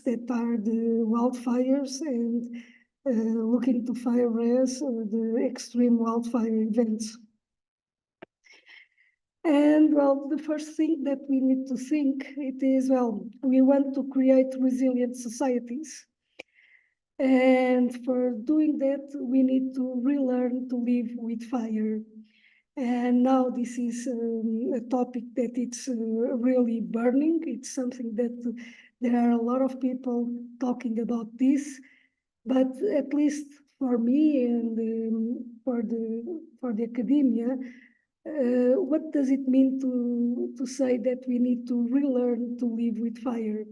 that are the wildfires and look into FIRE-RES or the extreme wildfire events. And well, the first thing that we need to think it is, well, we want to create resilient societies. And for doing that, we need to relearn to live with fire. And now this is a topic that it's really burning. It's something that there are a lot of people talking about this, but at least for me and for the academia, what does it mean to say that we need to relearn to live with fire?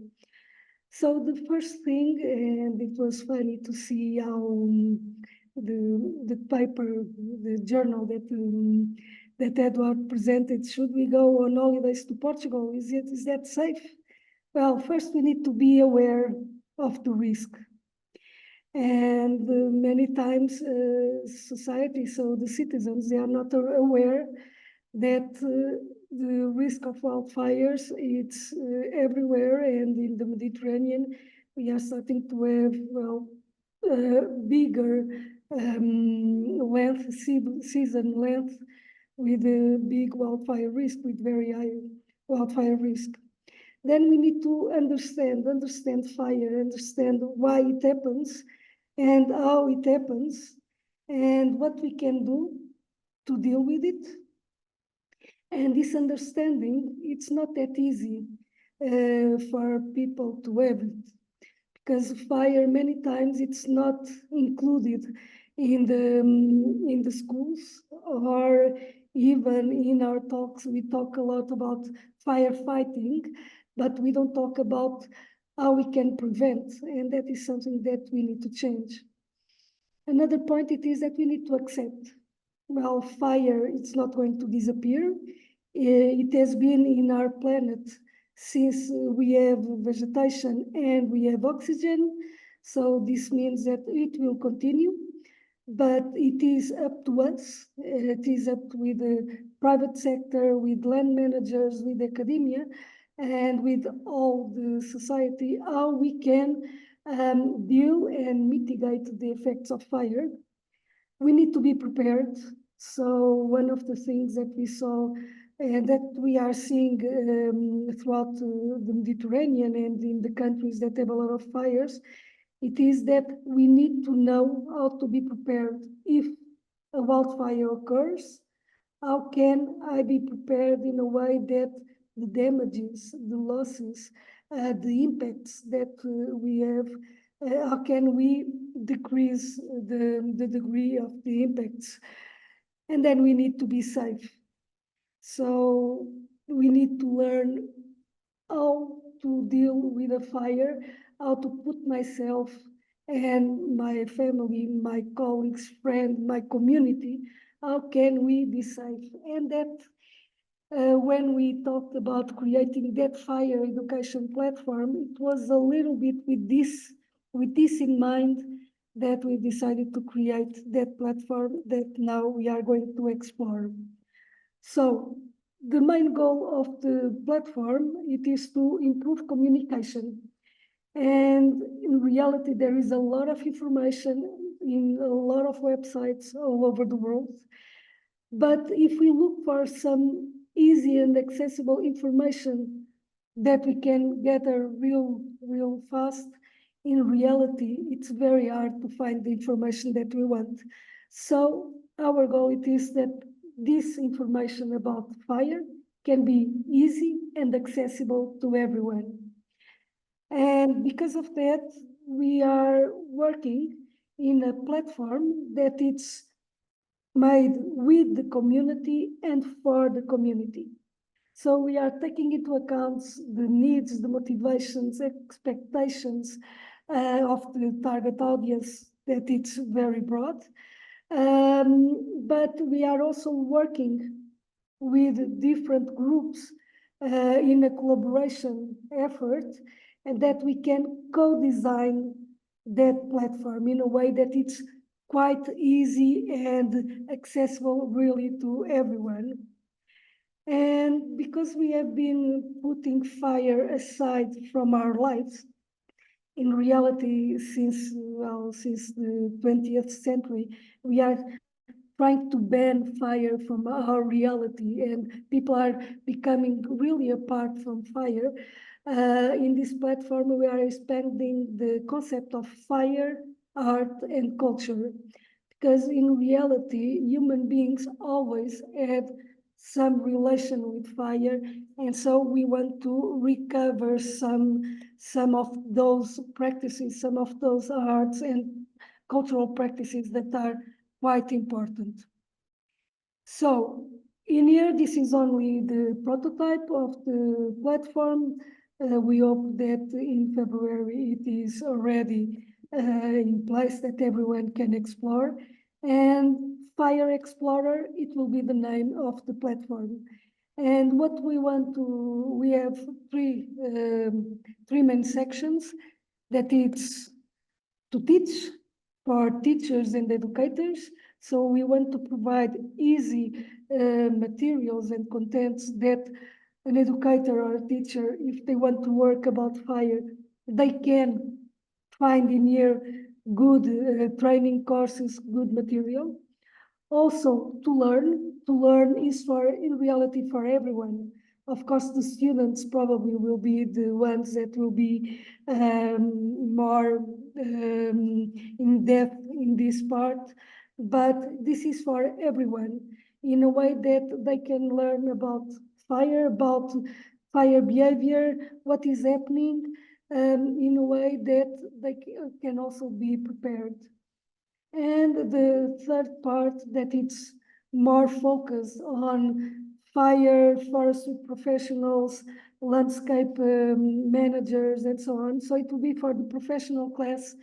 So the first thing, and it was funny to see how the paper, the journal that Eduard presented, should we go on holidays to Portugal? Is that safe? Well, first we need to be aware of the risk. And many times society, so the citizens, they are not aware that the risk of wildfires, it's everywhere, and in the Mediterranean, we are starting to have, well, bigger season length with a big wildfire risk, with very high wildfire risk. Then we need to understand fire, understand why it happens and how it happens and what we can do to deal with it. And this understanding, it's not that easy for people to have it, because fire many times it's not included in the schools, or even in our talks we talk a lot about firefighting, but we don't talk about how we can prevent, and that is something that we need to change. Another point it is that we need to accept, well, fire, it's not going to disappear. It has been in our planet since we have vegetation and we have oxygen. So this means that it will continue, but it is up to us. It is up with the private sector, with land managers, with academia, and with all the society, how we can deal and mitigate the effects of fire. We need to be prepared. So one of the things that we saw and that we are seeing throughout the Mediterranean and in the countries that have a lot of fires, it is that we need to know how to be prepared if a wildfire occurs. How can I be prepared in a way that the damages, the losses, the impacts that we have, how can we decrease the degree of the impacts? And then we need to be safe. So we need to learn how to deal with a fire, how to put myself and my family, my colleagues, friends, my community, how can we be safe? And that when we talked about creating that fire education platform, it was a little bit with this in mind that we decided to create that platform that now we are going to explore. So the main goal of the platform, it is to improve communication. And in reality, there is a lot of information in a lot of websites all over the world. But if we look for some easy and accessible information that we can gather real fast, in reality, it's very hard to find the information that we want. So our goal it is that this information about fire can be easy and accessible to everyone. And because of that, we are working in a platform that it's made with the community and for the community. So we are taking into account the needs, the motivations, expectations of the target audience, that it's very broad. But we are also working with different groups in a collaboration effort, and that we can co-design that platform in a way that it's quite easy and accessible really to everyone. And because we have been putting fire aside from our lives, in reality, since the 20th century, we are trying to ban fire from our reality, and people are becoming really apart from fire. In this platform, we are expanding the concept of fire, art, and culture, because in reality, human beings always had some relation with fire, and so we want to recover some of those practices, some of those arts and cultural practices that are quite important. So in here, this is only the prototype of the platform. We hope that in February it is already in place that everyone can explore. And Fire Explorer, it will be the name of the platform. And what we want to, we have three main sections. That it's to teach for teachers and educators. So we want to provide easy materials and contents that an educator or a teacher, if they want to work about fire, they can find in here good training courses, good material. Also to learn is in reality for everyone. Of course, the students probably will be the ones that will be more in depth in this part, but this is for everyone in a way that they can learn about fire behavior, what is happening, in a way that they can also be prepared. And the third part, that it's more focused on fire, forestry professionals, landscape managers, and so on. So it will be for the professional class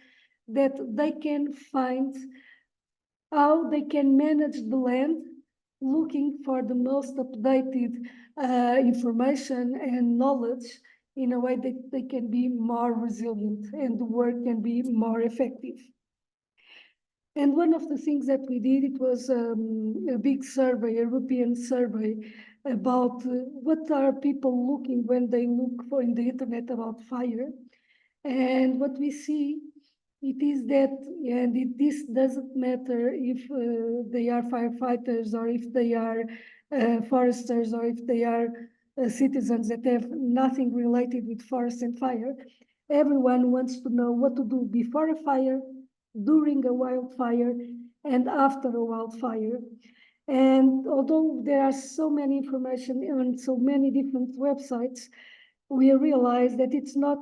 that they can find how they can manage the land, looking for the most updated information and knowledge in a way that they can be more resilient and the work can be more effective. And one of the things that we did, it was a big survey, a European survey, about what are people looking when they look for in the internet about fire. And what we see, it is that, and this doesn't matter if they are firefighters or if they are foresters or if they are citizens that have nothing related with forest and fire. Everyone wants to know what to do before a fire, during a wildfire, and after a wildfire. And although there are so many information on so many different websites, we realize that it's not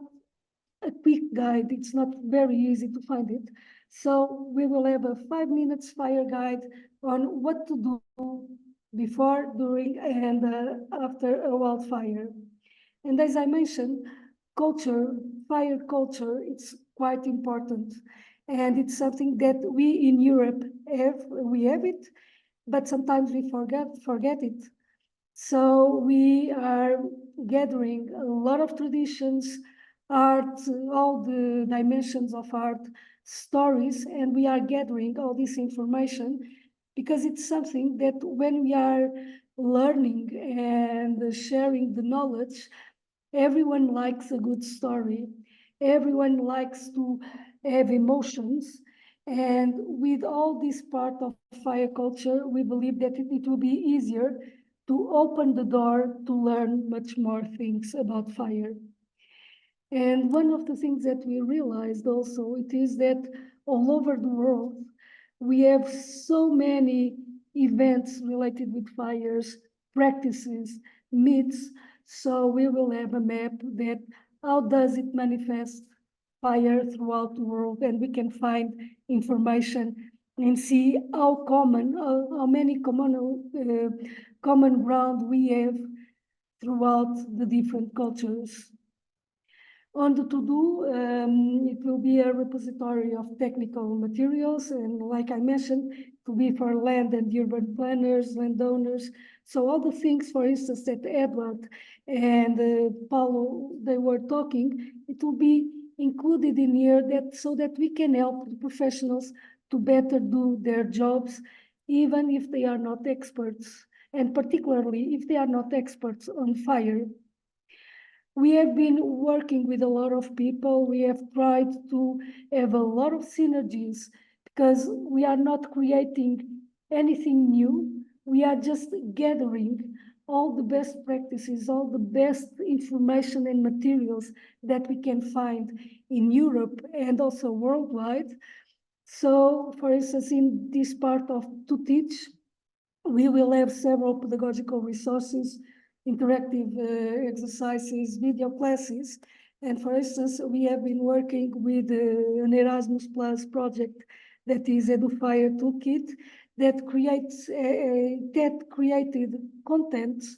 a quick guide. It's not very easy to find it. So we will have a 5 minutes fire guide on what to do before, during, and after a wildfire. And as I mentioned, culture, fire culture, it's quite important. And it's something that we in Europe we have it, but sometimes we forget it. So we are gathering a lot of traditions, art, all the dimensions of art, stories, and we are gathering all this information because it's something that when we are learning and sharing the knowledge, everyone likes a good story. Everyone likes to have emotions. And with all this part of fire culture, we believe that it will be easier to open the door to learn much more things about fire. And one of the things that we realized also, it is that all over the world, we have so many events related with fires, practices, myths. So we will have a map that how does it manifest fire throughout the world, and we can find information and see how many common ground we have throughout the different cultures. On the to-do, it will be a repository of technical materials, and like I mentioned, it will be for land and urban planners, landowners. So all the things, for instance, that Eduard and Paulo, they were talking, it will be included in here so that we can help the professionals to better do their jobs, even if they are not experts, and particularly if they are not experts on fire. We have been working with a lot of people. We have tried to have a lot of synergies because we are not creating anything new. We are just gathering all the best practices, all the best information and materials that we can find in Europe and also worldwide. So, for instance, in this part of To Teach, we will have several pedagogical resources, interactive exercises, video classes. And for instance, we have been working with an Erasmus Plus project that is EduFire Toolkit that created contents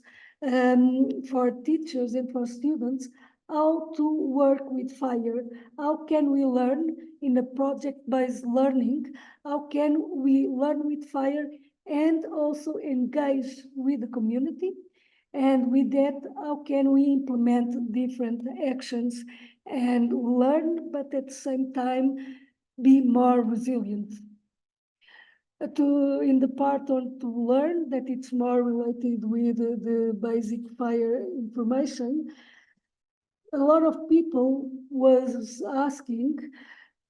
for teachers and for students how to work with fire. How can we learn in a project-based learning? How can we learn with fire and also engage with the community? And with that, how can we implement different actions and learn, but at the same time, be more resilient? In the part on to learn, that it's more related with the basic fire information, a lot of people was asking,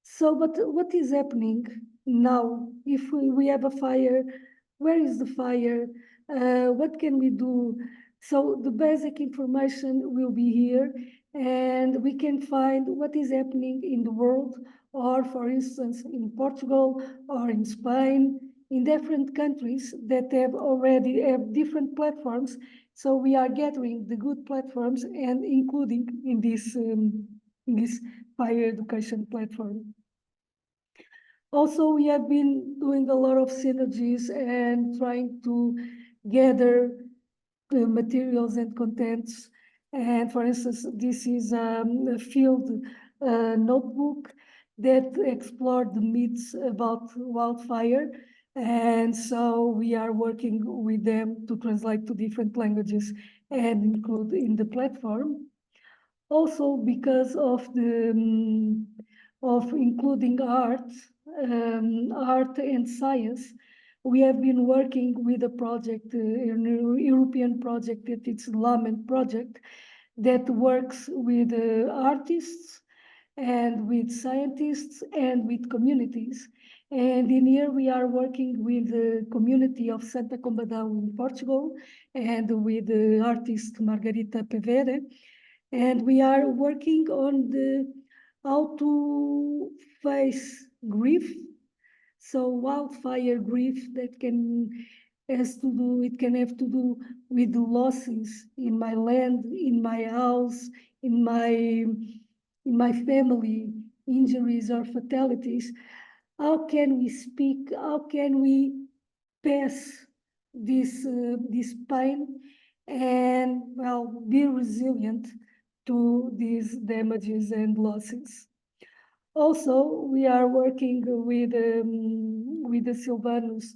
so, but what is happening now? If we have a fire, where is the fire? What can we do? So the basic information will be here, and we can find what is happening in the world, or for instance, in Portugal or in Spain, in different countries that already have different platforms. So we are gathering the good platforms and including in this fire education platform. Also, we have been doing a lot of synergies and trying to gather the materials and contents. And for instance, this is a field notebook that explored the myths about wildfire. And so we are working with them to translate to different languages and include in the platform. Also, because of the of including art, art and science, we have been working with a project, a European project, that it's LAMENT project, that works with artists and with scientists and with communities. And in here we are working with the community of Santa Combadão in Portugal and with the artist Margarita Pevere. And we are working on how to face grief. So wildfire grief that can have to do with the losses in my land, in my house, in my family, injuries or fatalities. How can we speak? How can we pass this pain and, well, be resilient to these damages and losses? Also, we are working with the Silvanus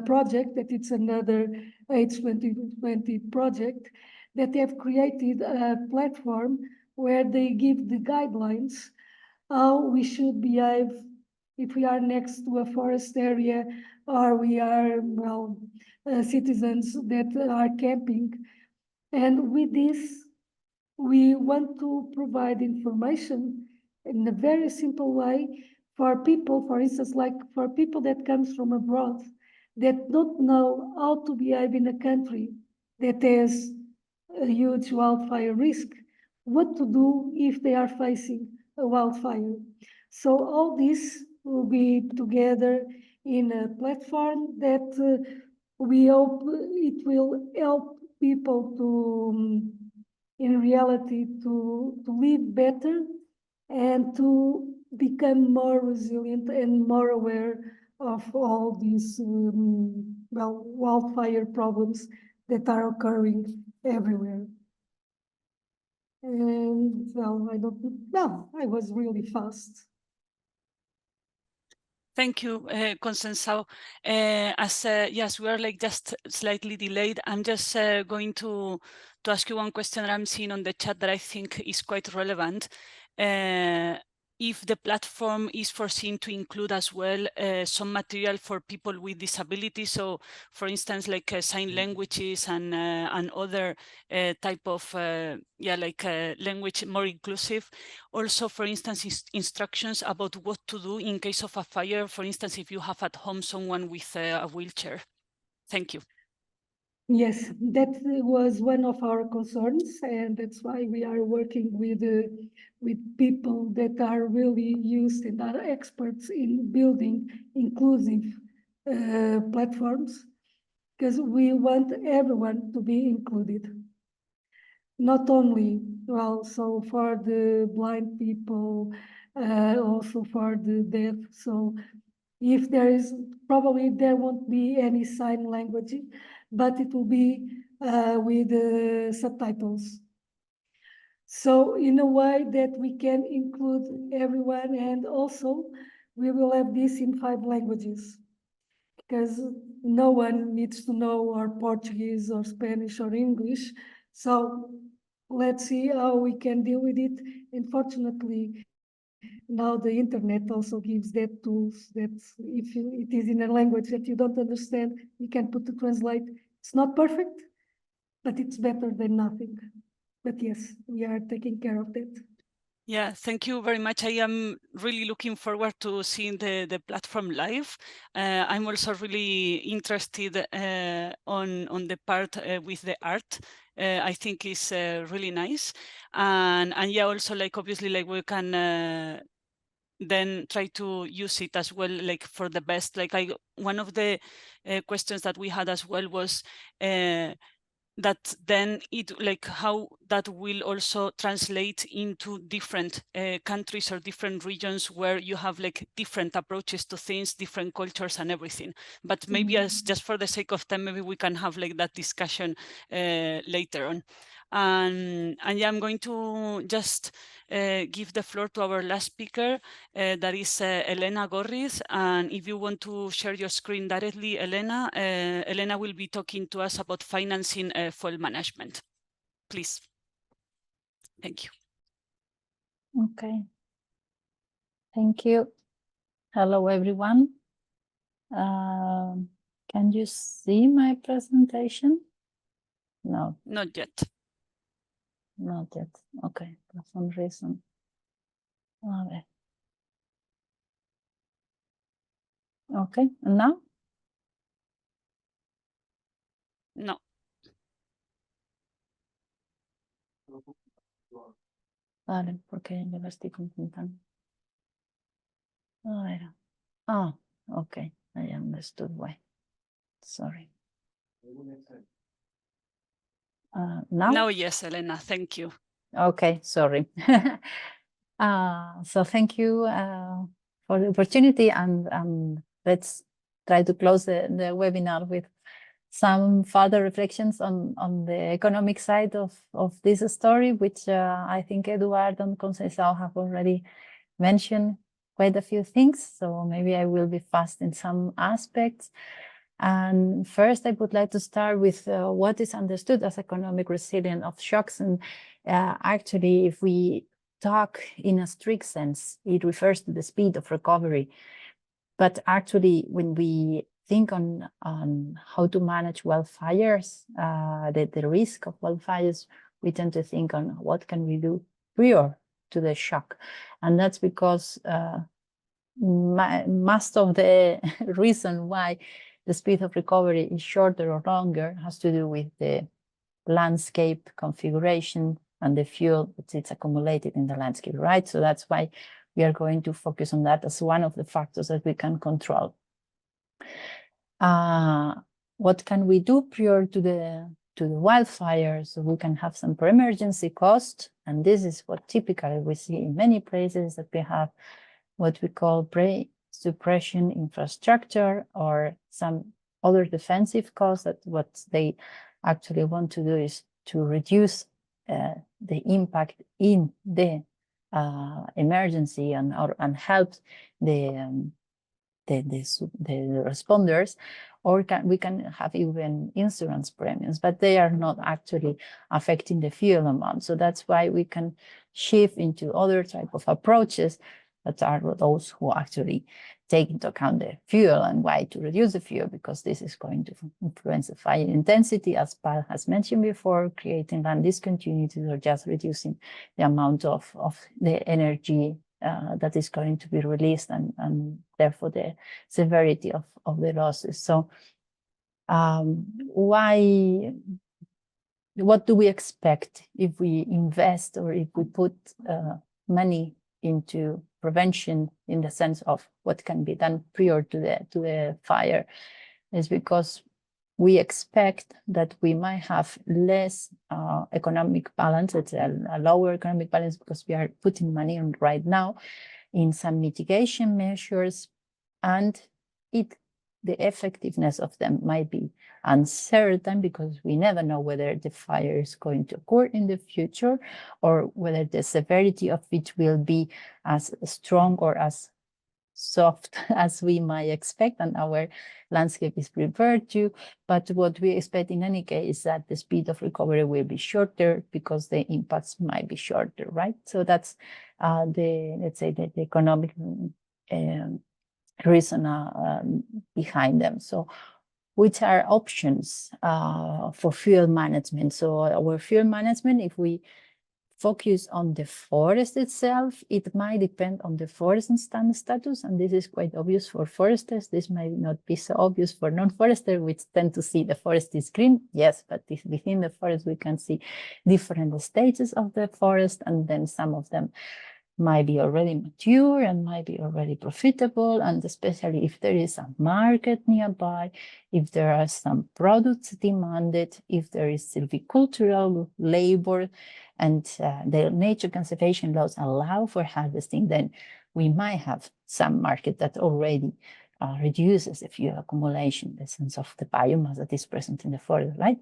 project, that it's another H2020 project, that have created a platform where they give the guidelines how we should behave if we are next to a forest area or we are, well, citizens that are camping. And with this, we want to provide information in a very simple way for people, for instance, like for people that comes from abroad, that don't know how to behave in a country that has a huge wildfire risk, what to do if they are facing a wildfire. So all this will be together in a platform that we hope it will help people to, in reality, to live better and to become more resilient and more aware of all these well, wildfire problems that are occurring everywhere. And well, I was really fast. Thank you, Conceição. Yes, we are like just slightly delayed. I'm just going to ask you one question that I'm seeing on the chat that I think is quite relevant. If the platform is foreseen to include as well some material for people with disabilities, so for instance, like sign languages and other type of language more inclusive. Also, for instance, instructions about what to do in case of a fire. For instance, if you have at home someone with a wheelchair. Thank you. Yes, that was one of our concerns, and that's why we are working with people that are really used and are experts in building inclusive platforms, because we want everyone to be included. Not only, well, so for the blind people, also for the deaf. So if there is, probably there won't be any sign language, but it will be with subtitles. So in a way that we can include everyone, and also we will have this in 5 languages, because no one needs to know or Portuguese or Spanish or English. So let's see how we can deal with it. Unfortunately, now the internet also gives that tools that if it is in a language that you don't understand, you can put to translate. It's not perfect, but it's better than nothing. But yes, we are taking care of that. Yeah, thank you very much. I am really looking forward to seeing the platform live. I'm also really interested on the part with the art. I think it's really nice. And yeah, also like obviously like we can then try to use it as well, like for the best. Like one of the questions that we had as well was that then it like how that will also translate into different countries or different regions where you have like different approaches to things, different cultures and everything. But maybe as just for the sake of time, maybe we can have like that discussion later on. And yeah, I'm going to just give the floor to our last speaker, that is Elena Górriz. And if you want to share your screen directly, Elena, Elena will be talking to us about financing foil management. Please. Thank you. Okay. Thank you. Hello, everyone. Can you see my presentation? No, Not yet. not yet. Okay, for some reason. A ver. Okay, and now? No. Vale, porque yo lo estoy completando. A ver. Ah, okay, I understood why. Sorry. Now? Now, yes, Elena, thank you. Okay, sorry. So thank you for the opportunity, and let's try to close the webinar with some further reflections on the economic side of this story, which I think Eduard and Conceição have already mentioned quite a few things. So maybe I will be fast in some aspects. And first, I would like to start with what is understood as economic resilience of shocks. And actually, if we talk in a strict sense, it refers to the speed of recovery. But actually, when we think on how to manage wildfires, the risk of wildfires, we tend to think on what can we do prior to the shock. And that's because most of the reason why the speed of recovery is shorter or longer has to do with the landscape configuration and the fuel that is accumulated in the landscape, right? So that's why we are going to focus on that as one of the factors that we can control. What can we do prior to the wildfires? So we can have some pre-emergency cost, and this is what typically we see in many places, that we have what we call pre-suppression infrastructure or some other defensive costs, that what they actually want to do is to reduce the impact in the emergency and help the responders, or we can have even insurance premiums, but they are not actually affecting the fuel amount. So that's why we can shift into other type of approaches that are those who actually take into account the fuel and why to reduce the fuel, because this is going to influence the fire intensity, as Pal has mentioned before, creating land discontinuities or just reducing the amount of the energy that is going to be released, and therefore the severity of the losses. So what do we expect if we invest or if we put money into prevention in the sense of what can be done prior to the fire? Is because we expect that we might have less economic balance. It's a lower economic balance because we are putting money on right now in some mitigation measures, and the effectiveness of them might be uncertain because we never know whether the fire is going to occur in the future or whether the severity of it will be as strong or as soft as we might expect and our landscape is prepared to. But what we expect in any case is that the speed of recovery will be shorter because the impacts might be shorter, right? So that's let's say the economic reason behind them. So which are options for fuel management? So our fuel management, if we focus on the forest itself, it might depend on the forest and stand status, and this is quite obvious for foresters. This might not be so obvious for non-foresters, which tend to see the forest is green. Yes, but within the forest we can see different stages of the forest, and then some of them might be already mature and might be already profitable, and especially if there is a market nearby, if there are some products demanded, if there is silvicultural labor, and the nature conservation laws allow for harvesting, then we might have some market that already reduces the fuel accumulation, the sense of the biomass that is present in the forest, right?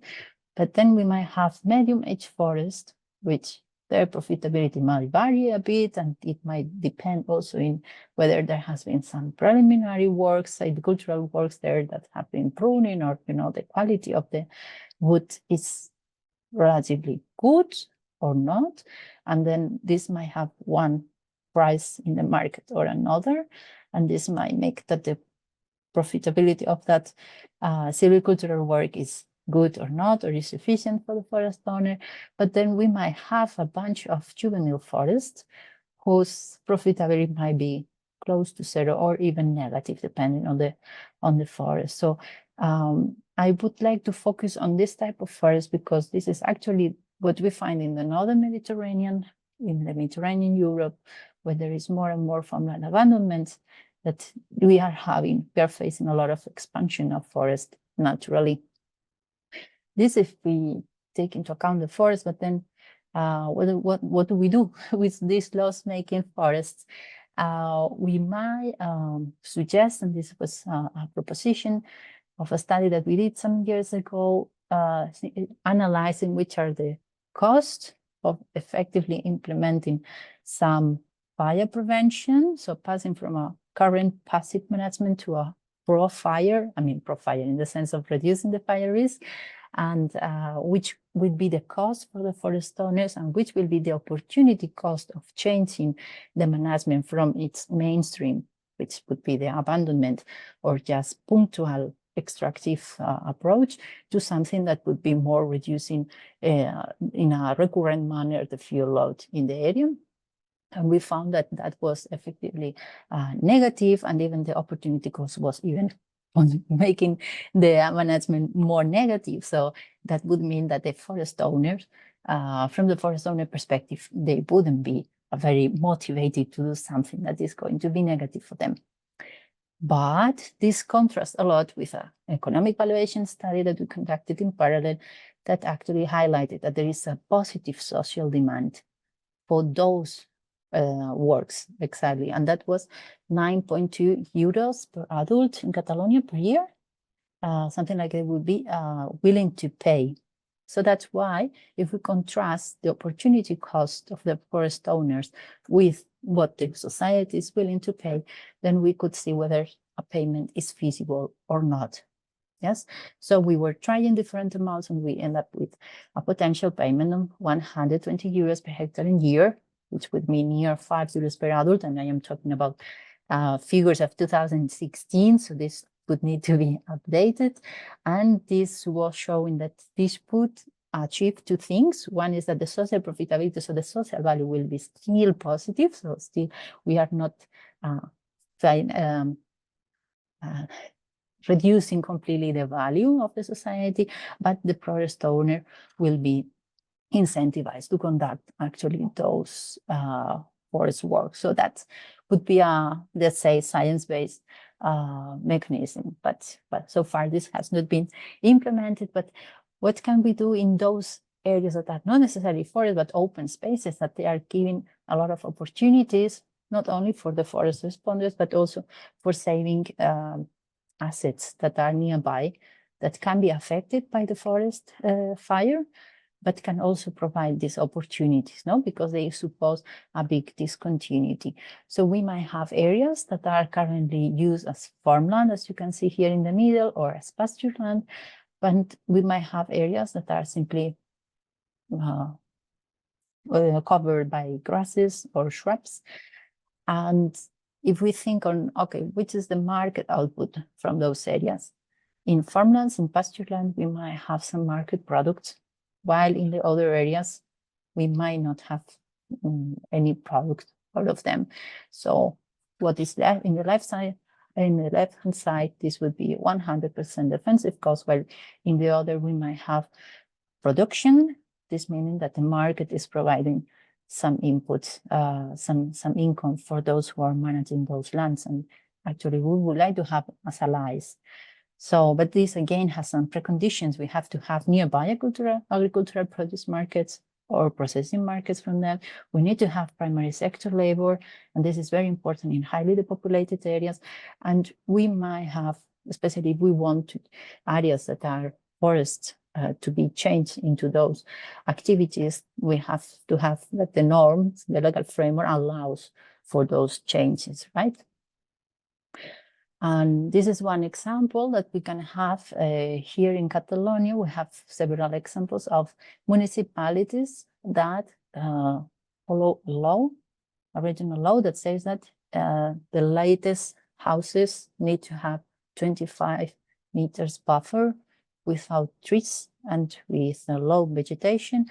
But then we might have medium-age forest, which their profitability might vary a bit, and it might depend also in whether there has been some preliminary works, silvicultural works there that have been pruning, or the quality of the wood is relatively good or not. And then this might have one price in the market or another. and this might make that the profitability of that silvicultural work is good or not, or is sufficient for the forest owner. But then we might have a bunch of juvenile forests whose profitability might be close to zero or even negative, depending on the forest. So I would like to focus on this type of forest because this is actually what we find in the northern Mediterranean, in the Mediterranean Europe, where there is more and more farmland abandonment that we are facing a lot of expansion of forest naturally. This if we take into account the forest, but then what do we do with these loss-making forests? We might suggest, and this was a proposition of a study that we did some years ago, analyzing which are the costs of effectively implementing some fire prevention, so passing from a current passive management to a pro-fire in the sense of reducing the fire risk, and which would be the cost for the forest owners and which will be the opportunity cost of changing the management from its mainstream, which would be the abandonment or just punctual extractive approach, to something that would be more reducing in a recurrent manner the fuel load in the area. And we found that that was effectively negative, and even the opportunity cost was even on making the management more negative. So that would mean that the forest owners, from the forest owner perspective, they wouldn't be very motivated to do something that is going to be negative for them. But this contrasts a lot with an economic valuation study that we conducted in parallel that actually highlighted that there is a positive social demand for those works, exactly. And that was 9.2 euros per adult in Catalonia per year, something like they would be willing to pay. So that's why if we contrast the opportunity cost of the forest owners with what the society is willing to pay, then we could see whether a payment is feasible or not. Yes, so we were trying different amounts and we end up with a potential payment of 120 euros per hectare in year, which would mean near 5 euros per adult. And I am talking about figures of 2016, so this would need to be updated. And this was showing that this would achieve two things. One is that the social profitability, so the social value will be still positive. So still we are not reducing completely the value of the society, but the forest owner will be incentivized to conduct actually those forest work. So that would be a, let's say, science-based mechanism. But so far this has not been implemented. But what can we do in those areas that are not necessarily forest, but open spaces, that they are giving a lot of opportunities, not only for the forest responders, but also for saving assets that are nearby that can be affected by the forest fire, but can also provide these opportunities, no? Because they suppose a big discontinuity. So we might have areas that are currently used as farmland, as you can see here in the middle, or as pasture land, but we might have areas that are simply covered by grasses or shrubs. And if we think on, okay, which is the market output from those areas? In farmlands, in pasture land, we might have some market products, while in the other areas, we might not have any product out of them. So what is left in the left side, in the left-hand side, this would be 100% defensive cost, while in the other, we might have production, this meaning that the market is providing some inputs, some income for those who are managing those lands. And actually, we would like to have as allies. So, but this again has some preconditions. We have to have nearby agricultural produce markets or processing markets from them. We need to have primary sector labor, and this is very important in highly depopulated areas. And we might have, especially if we want areas that are forests to be changed into those activities, we have to have that the norms, the legal framework allows for those changes, right? And this is one example that we can have here in Catalonia. We have several examples of municipalities that follow a law, a regional law that says that the latest houses need to have 25 meters buffer without trees and with low vegetation,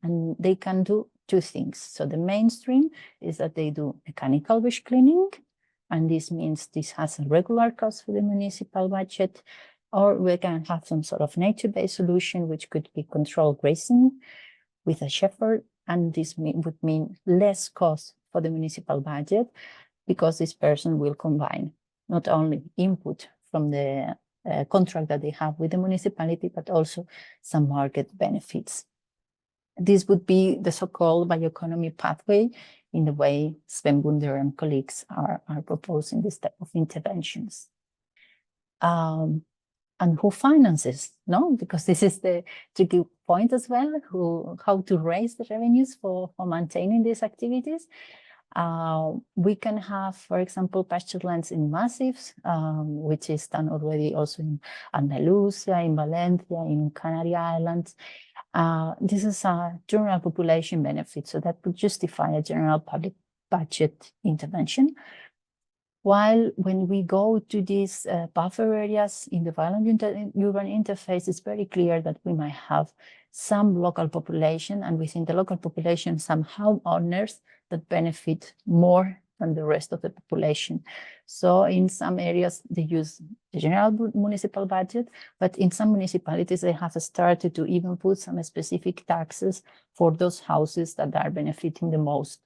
and they can do two things. So the mainstream is that they do mechanical bush cleaning, and this means this has a regular cost for the municipal budget, or we can have some sort of nature-based solution, which could be controlled grazing with a shepherd, and this would mean less cost for the municipal budget, because this person will combine not only input from the contract that they have with the municipality, but also some market benefits. This would be the so-called bioeconomy pathway in the way Sven Bunder and colleagues are proposing this type of interventions. And who finances? No, because this is the tricky point as well, how to raise the revenues for maintaining these activities. We can have, for example, pasture lands in massifs, which is done already also in Andalusia, in Valencia, in Canary Islands. This is a general population benefit, so that would justify a general public budget intervention. While when we go to these buffer areas in the violent urban interface, it's very clear that we might have some local population, and within the local population, some homeowners that benefit more than the rest of the population. So in some areas, they use the general municipal budget, but in some municipalities, they have started to even put some specific taxes for those houses that are benefiting the most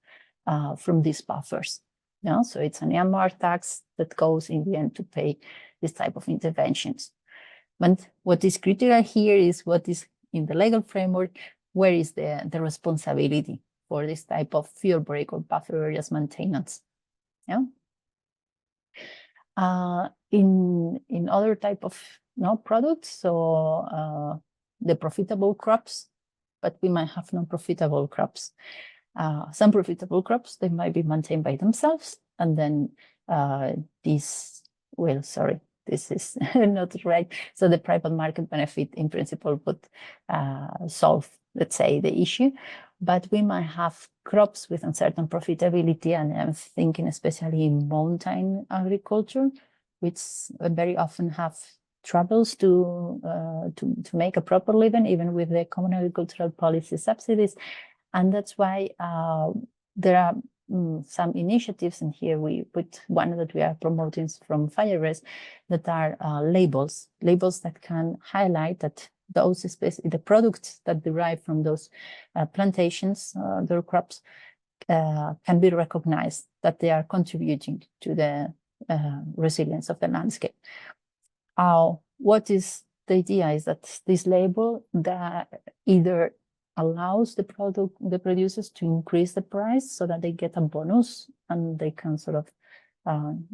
from these buffers. Yeah, so it's an earmark tax that goes in the end to pay this type of interventions. But what is critical here is what is in the legal framework, where is the responsibility for this type of field break or buffer areas maintenance. Yeah. In other type of products, so the profitable crops, but we might have non-profitable crops. Some profitable crops, they might be maintained by themselves, and then this is not right. So the private market benefit in principle would solve, let's say, the issue, but we might have crops with uncertain profitability, and I'm thinking especially in mountain agriculture, which very often have troubles to make a proper living, even with the common agricultural policy subsidies. And that's why there are some initiatives, and here we put one that we are promoting from FIRE-RES, that are labels that can highlight that those the products that derive from those plantations, their crops, can be recognized that they are contributing to the resilience of the landscape. What is the idea is that this label that either allows the producers to increase the price so that they get a bonus and they can sort of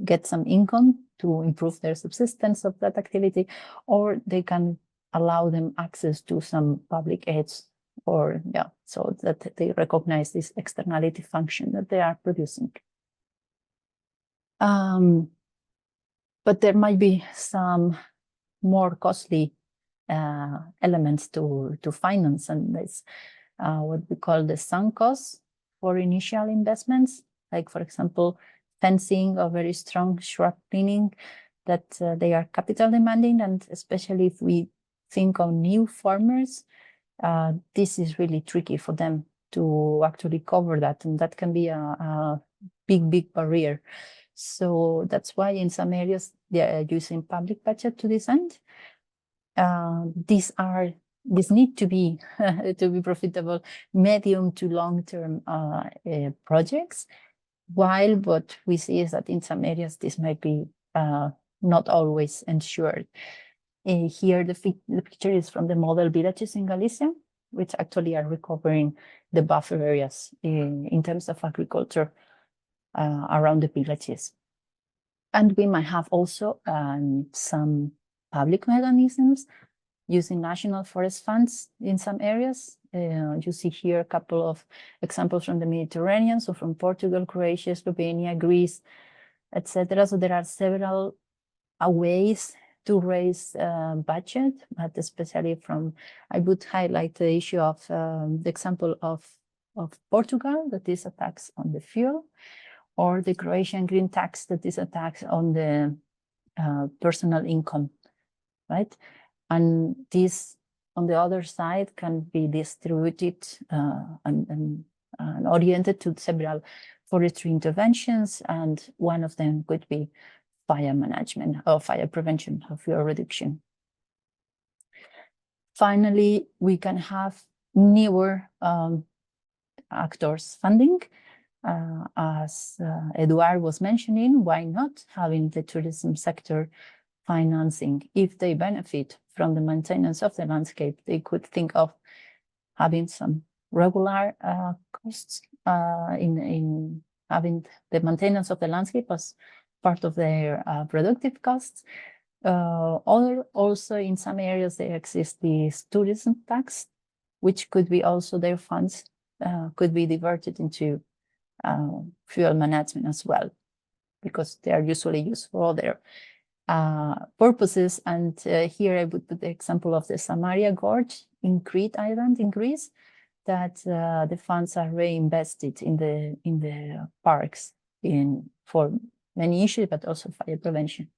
get some income to improve their subsistence of that activity, or they can allow them access to some public aids, or so that they recognize this externality function that they are producing. But there might be some more costly elements to finance, and that's what we call the sunk costs for initial investments, like, for example, fencing or very strong shrub cleaning, that they are capital demanding, and especially if we think of new farmers, this is really tricky for them to actually cover that, and that can be a big barrier. So that's why in some areas they are using public budget to this end. These need to be profitable medium to long-term projects, while what we see is that in some areas this might be not always ensured. Here the picture is from the model villages in Galicia, which actually are recovering the buffer areas in terms of agriculture around the villages. And we might have also some public mechanisms using national forest funds in some areas. You see here a couple of examples from the Mediterranean, so from Portugal, Croatia, Slovenia, Greece, etc. So there are several ways to raise budget, but especially I would highlight the issue of the example of Portugal, that is a tax on the fuel, or the Croatian green tax, that is a tax on the personal income, right? And this, on the other side, can be distributed and oriented to several forestry interventions, and one of them could be fire management or fire prevention or fuel reduction. Finally, we can have newer actors funding. As Eduard was mentioning, why not having the tourism sector financing? If they benefit from the maintenance of the landscape, they could think of having some regular costs in having the maintenance of the landscape as part of their productive costs. Or also in some areas there exists this tourism tax, which could be also their funds could be diverted into fuel management as well, because they are usually used for other purposes. And here I would put the example of the Samaria Gorge in Crete Island in Greece, that the funds are reinvested in the parks for many issues, but also fire prevention.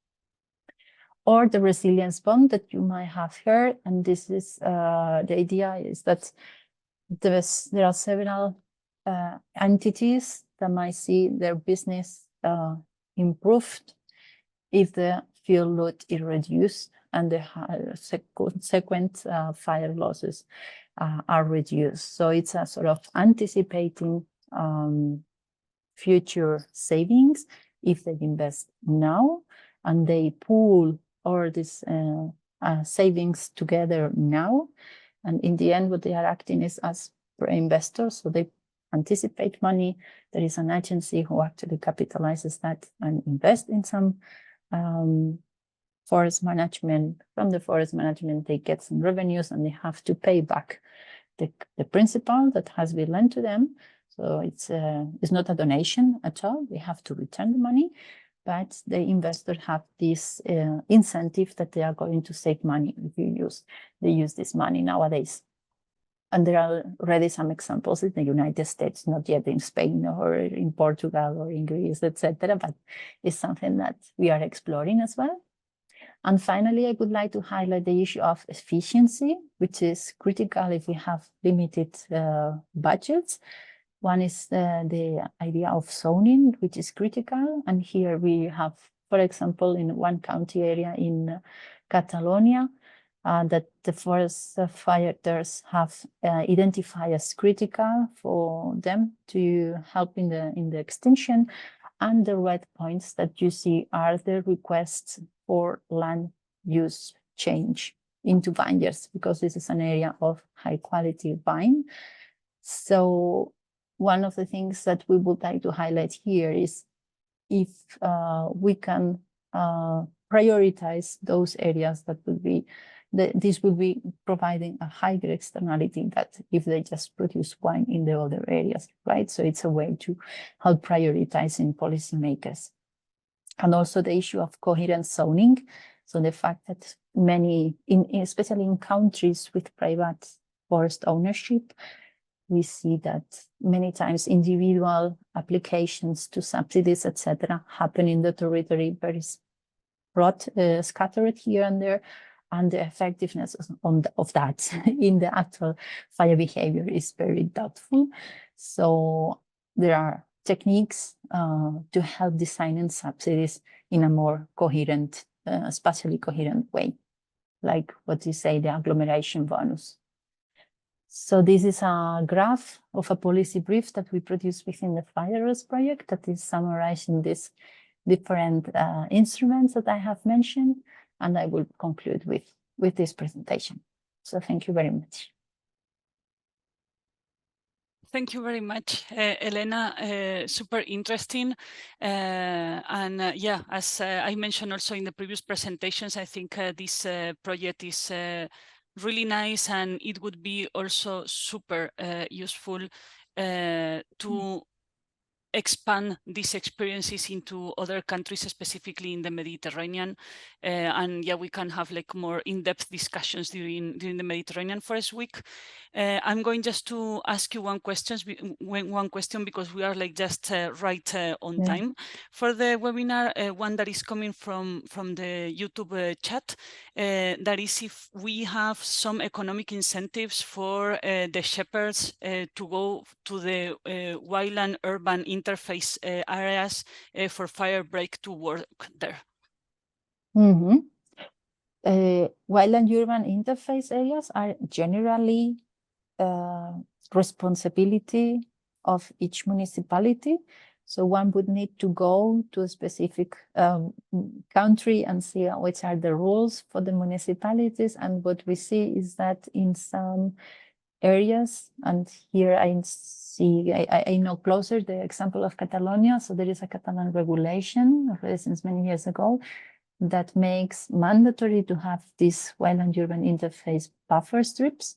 Or the resilience bond that you might have heard, and this is the idea is that there are several entities that might see their business improved if the fuel load is reduced and the consequent fire losses are reduced. So it's a sort of anticipating future savings if they invest now and they pool all these savings together now. And in the end, what they are acting is as investors, so they anticipate money. There is an agency who actually capitalizes that and invest in some forest management. From the forest management, they get some revenues and they have to pay back the principal that has been lent to them. So it's not a donation at all. They have to return the money, but the investors have this incentive that they are going to save money if they use this money nowadays. And there are already some examples in the United States, not yet in Spain or in Portugal or in Greece, etc. But it's something that we are exploring as well. And finally, I would like to highlight the issue of efficiency, which is critical if we have limited budgets. One is the idea of zoning, which is critical. And here we have, for example, in one county area in Catalonia, that the forest fighters have identified as critical for them to help in the extinction. And the red points that you see are the requests for land use change into vineyards, because this is an area of high quality vine. So one of the things that we would like to highlight here is if we can prioritize those areas that would be, this will be providing a higher externality that if they just produce wine in the other areas, right? So it's a way to help prioritizing policymakers. And also the issue of coherent zoning. So the fact that many, especially in countries with private forest ownership, we see that many times individual applications to subsidies, etc., happen in the territory, very scattered here and there, and the effectiveness of that in the actual fire behavior is very doubtful. So there are techniques to help designing subsidies in a more coherent, spatially coherent way, like what you say, the agglomeration bonus. So this is a graph of a policy brief that we produced within the FIRE-RES project that is summarizing these different instruments that I have mentioned, and I will conclude with this presentation. So thank you very much. Thank you very much, Elena. Super interesting. Yeah, as I mentioned also in the previous presentations, I think this project is really nice, and it would be also super useful to expand these experiences into other countries, specifically in the Mediterranean. And yeah, we can have like more in-depth discussions during the Mediterranean Forest Week. I'm going just to ask you one question because we are like just right on time for the webinar. One that is coming from the YouTube chat. That is if we have some economic incentives for the shepherds to go to the wildland-urban interface areas for fire break to work there. Mm-hmm. Wildland-urban interface areas are generally responsibility of each municipality. So one would need to go to a specific country and see which are the rules for the municipalities. And what we see is that in some areas, and here I see, I know closer the example of Catalonia. So there is a Catalan regulation already since many years ago that makes mandatory to have these wildland-urban interface buffer strips.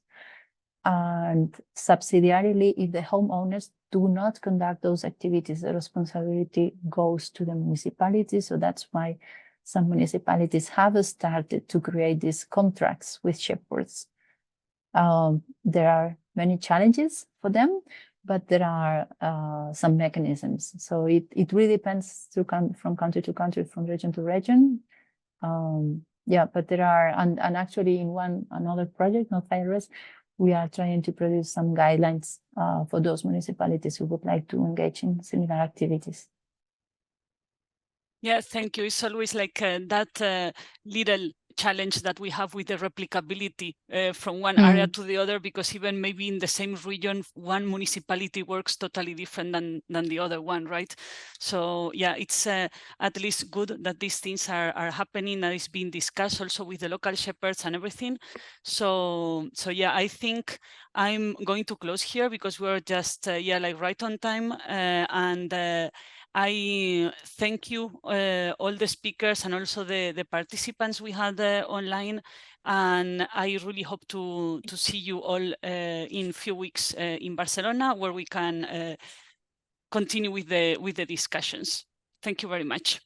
And subsidiarily, if the homeowners do not conduct those activities, the responsibility goes to the municipality. So that's why some municipalities have started to create these contracts with shepherds. There are many challenges for them, but there are some mechanisms. So it really depends from country to country, from region to region. Yeah, but there are, and actually in another project, not FIRE-RES, we are trying to produce some guidelines for those municipalities who would like to engage in similar activities. Yeah, thank you. It's always like that little challenge that we have with the replicability from one area to the other, because even maybe in the same region, one municipality works totally different than the other one, right? So yeah, it's at least good that these things are happening, that is being discussed also with the local shepherds and everything. So yeah, I think I'm going to close here because we're just yeah, like right on time, and I thank you, all the speakers and also the participants we had online. And I really hope to see you all in a few weeks in Barcelona, where we can continue with the discussions. Thank you very much.